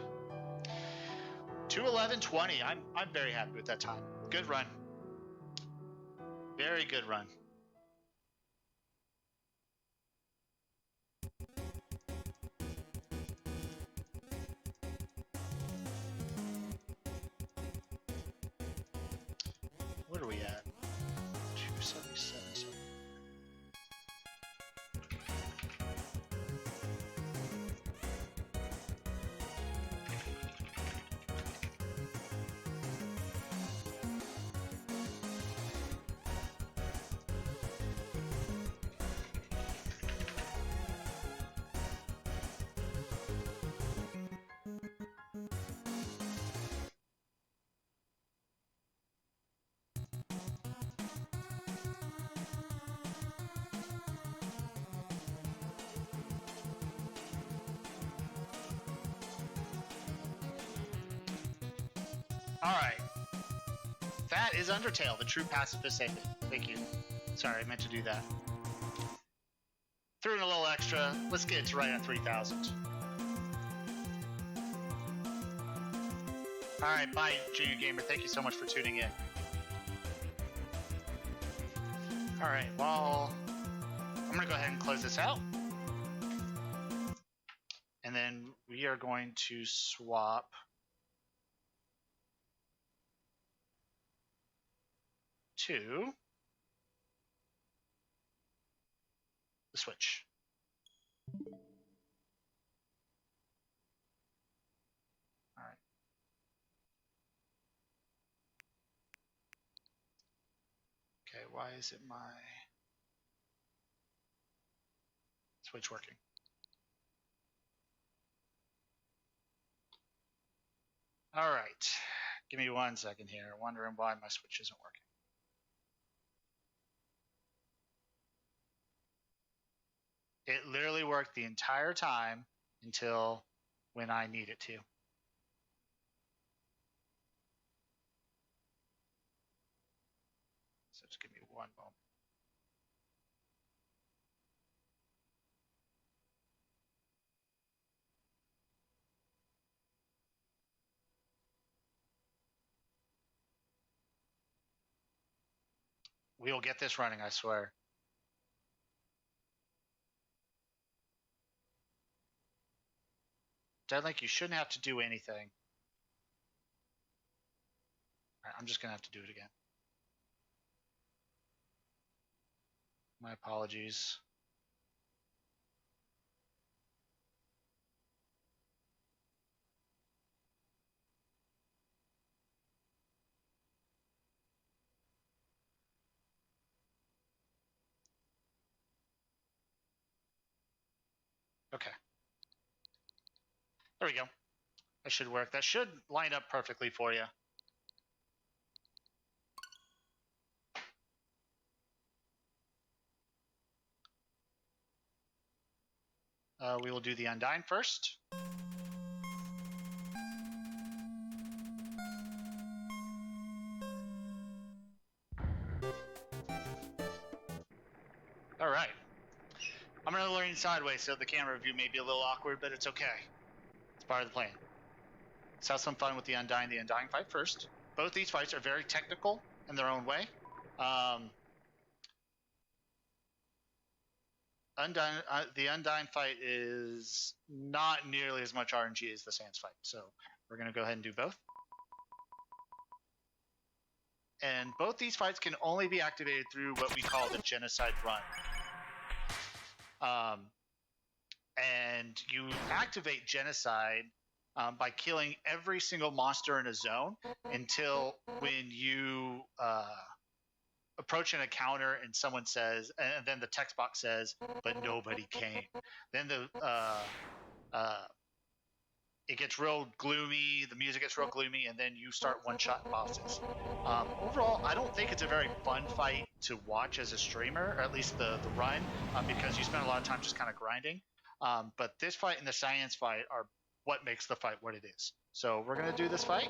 2:11:20. I'm very happy with that time. Good run. Very good run. What are we at? 277. All right. That is Undertale, the true pacifist ending. Thank you. Sorry, I meant to do that. Threw in a little extra. Let's get it to right at 3,000. All right, bye, Junior Gamer. Thank you so much for tuning in. All right, well, I'm going to go ahead and close this out. And then we are going to swap to the Switch. All right. Okay, why is it my Switch working? All right. Give me 1 second here. Wondering why my Switch isn't working. It literally worked the entire time until when I need it to. So just give me 1 moment. We will get this running, I swear. Deadlink, you shouldn't have to do anything. All right, I'm just going to have to do it again. My apologies. Okay. There we go. That should work. That should line up perfectly for you. We will do the Undyne first. All right. I'm going to lean sideways, so the camera view may be a little awkward, but it's okay. It's part of the plan. Let's have some fun with the Undyne fight first. Both these fights are very technical in their own way. The Undyne fight is not nearly as much RNG as the Sans fight, so we're going to go ahead and do both. And both these fights can only be activated through what we call the Genocide Run. And you activate Genocide by killing every single monster in a zone until when you approach an encounter and someone says, and then the text box says, but nobody came. Then it gets real gloomy, the music gets real gloomy, and then you start one-shot bosses. Overall, I don't think it's a very fun fight to watch as a streamer, or at least the run, because you spend a lot of time just kind of grinding. But this fight and the Science fight are what makes the fight what it is. So we're going to do this fight,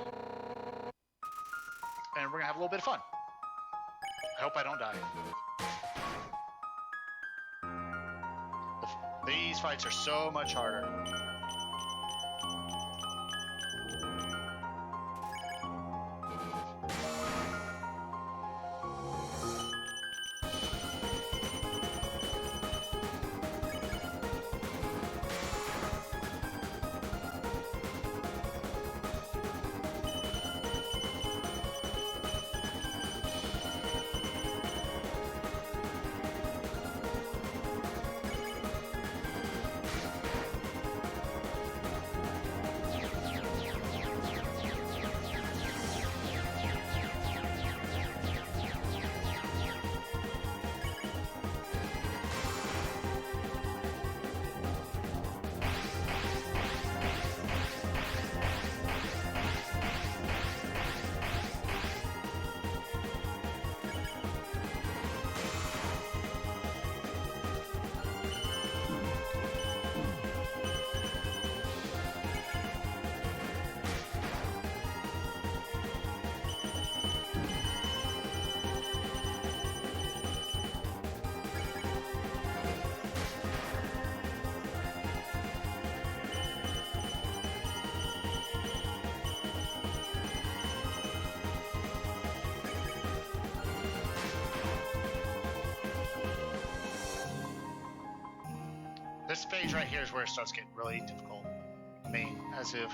and we're going to have a little bit of fun. I hope I don't die. These fights are so much harder. phase right here is where it starts getting really difficult. I mean, as if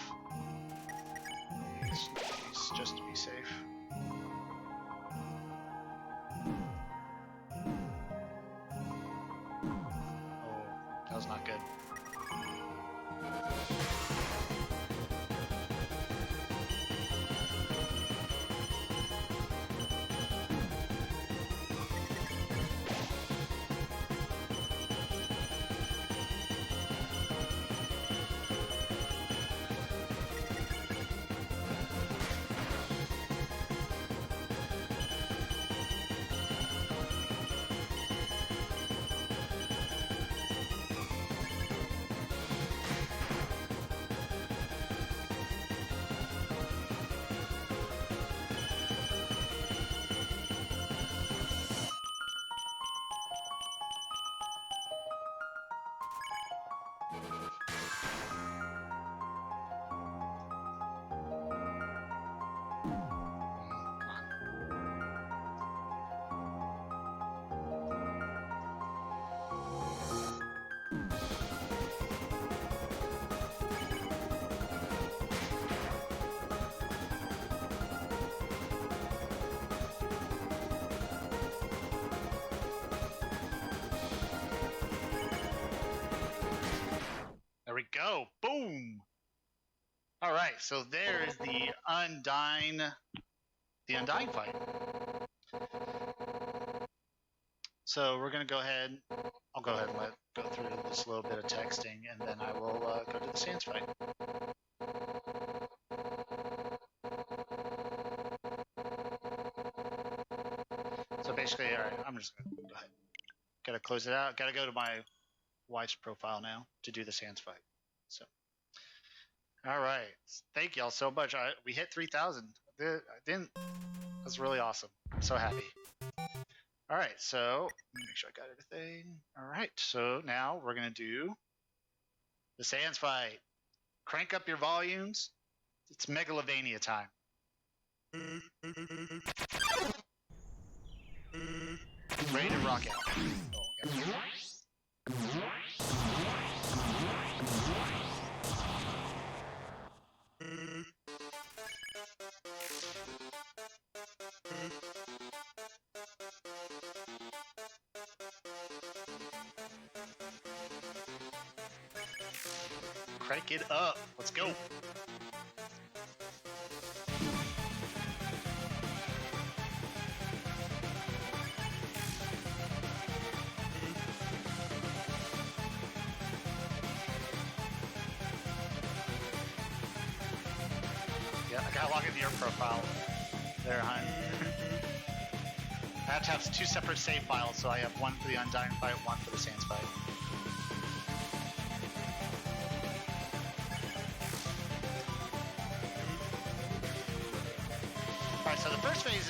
it's just to be safe. Oh, that was not good. There we go. Boom. All right, so there is the Undying fight. So we're gonna go ahead. I'll go ahead and go through this little bit of texting, and then I will go to the Sans fight. So basically, all right, I'm just gonna go ahead. Gotta close it out. Gotta go to my wife's profile now to do the Sans fight. So, all right, thank y'all so much. We hit 3,000. That's really awesome. I'm so happy. All right, so let me make sure I got everything. All right, so now we're gonna do the Sans fight. Crank up your volumes. It's Megalovania time. Ready to rock out. Oh, yeah. Crank it up. Let's go. Yeah, I gotta log into your profile there, hon. I have to have two separate save files, so I have one for the Undying fight, one for the Sans fight. Alright, so the first phase,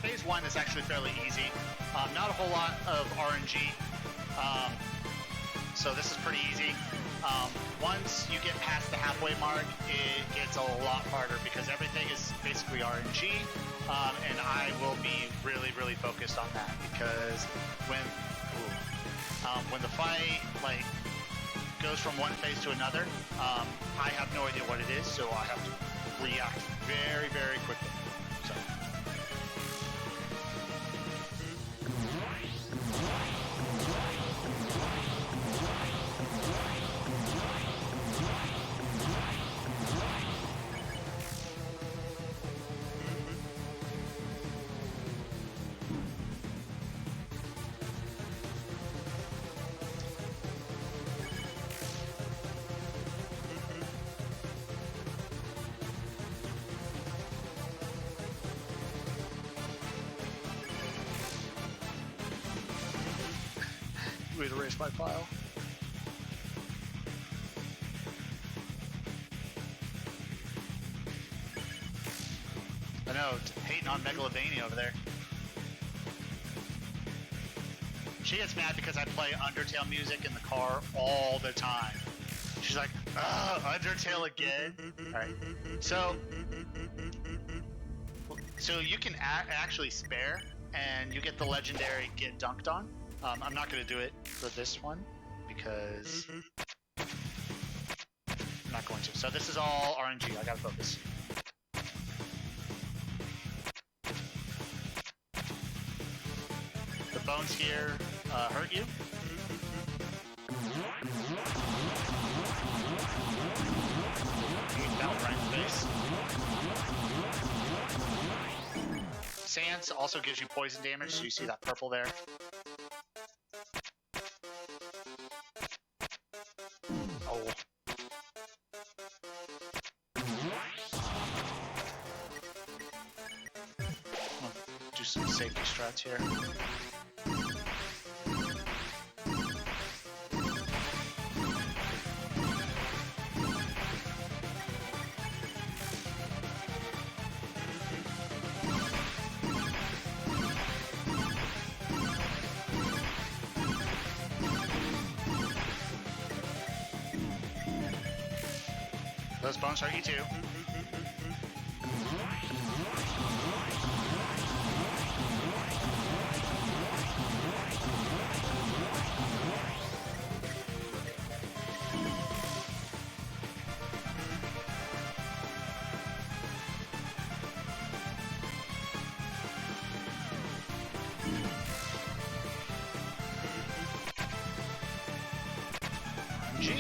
phase one is actually fairly easy. Not a whole lot of RNG, so this is pretty easy. Once you get past the halfway mark, it gets a lot harder because everything is basically RNG, and I will be really, really focused on that because when the fight goes from one phase to another, I have no idea what it is, so I have to react very, very quickly. So. Way to erase my file. I know, hating on Megalovania over there. She gets mad because I play Undertale music in the car all the time. She's like, "Ugh, Undertale again?" Alright, so you can actually spare, and you get the legendary Get Dunked On. I'm not going to do it for this one because going to. So this is all RNG. I gotta focus. The bones here hurt you. That one right in the face. Sands also gives you poison damage, so you see that purple there. Oh. Do some safety strats here. Those bones hurt you too. G.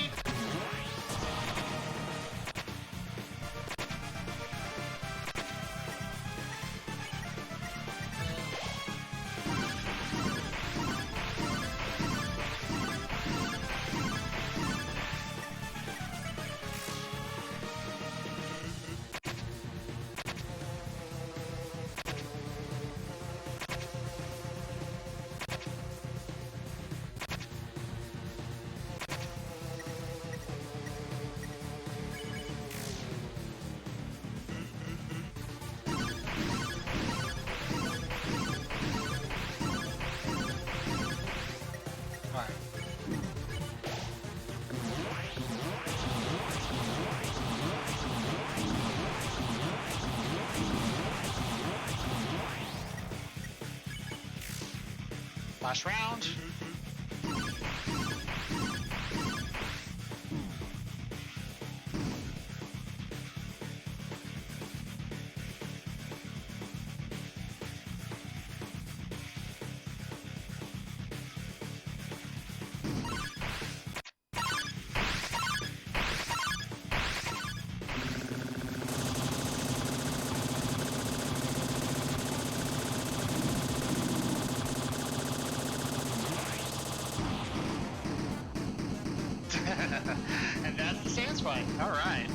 Last round. And that's the Sands fight. All right.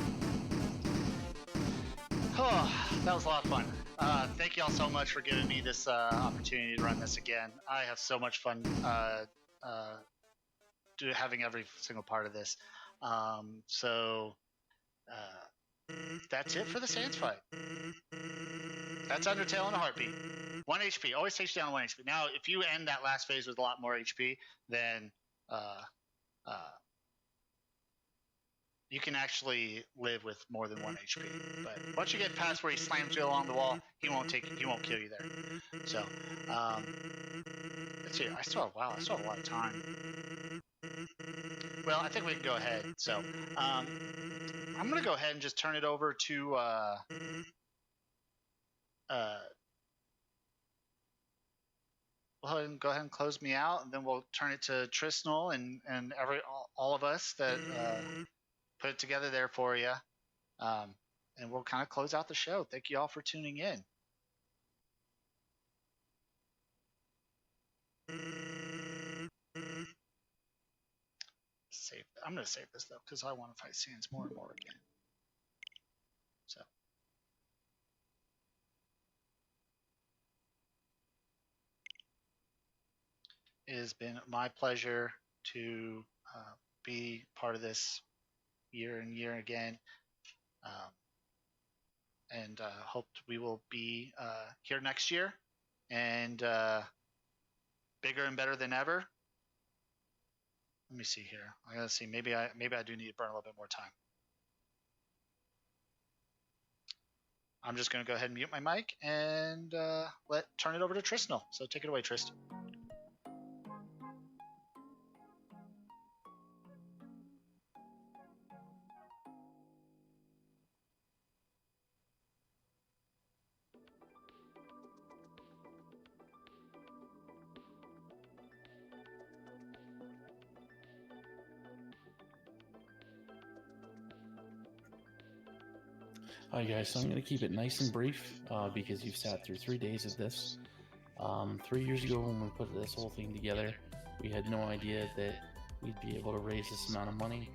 Oh, that was a lot of fun. Thank you all so much for giving me this opportunity to run this again. I have so much fun having every single part of this. That's it for the Sands fight. That's Undertale in a heartbeat. 1 HP. Always takes you down 1 HP. Now, if you end that last phase with a lot more HP, then you can actually live with more than 1 HP. But once you get past where he slams you along the wall, he won't kill you there. So, let's see. I still have a lot of time. Well, I think we can go ahead. So, I'm gonna go ahead and just turn it over to go ahead and close me out, and then we'll turn it to Trisnell and all of us that put it together there for you, and we'll kind of close out the show. Thank you all for tuning in. I'm going to save this though because I want to fight Sands more and more again. So. It has been my pleasure to be part of this year and year again, and hoped we will be here next year and bigger and better than ever. Let me see here. I gotta see. Maybe I do need to burn a little bit more time. I'm just gonna go ahead and mute my mic and turn it over to Trisnell. So take it away, Tristan. Hi guys, so I'm going to keep it nice and brief because you've sat through 3 days of this. 3 years ago when we put this whole thing together, we had no idea that we'd be able to raise this amount of money.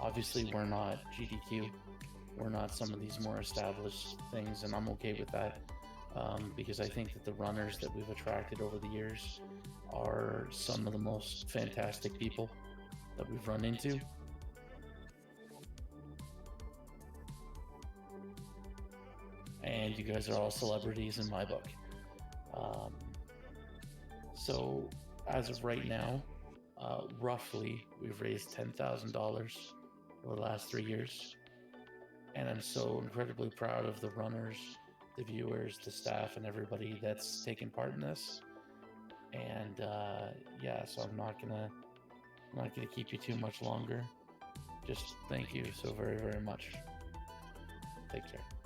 Obviously we're not GDQ, we're not some of these more established things, and I'm okay with that because I think that the runners that we've attracted over the years are some of the most fantastic people that we've run into. And you guys are all celebrities in my book. So as of right now, roughly we've raised $10,000 over the last 3 years, and I'm so incredibly proud of the runners, the viewers, the staff, and everybody that's taken part in this. And yeah, so I'm not gonna keep you too much longer. Just thank you so very, very much. Take care.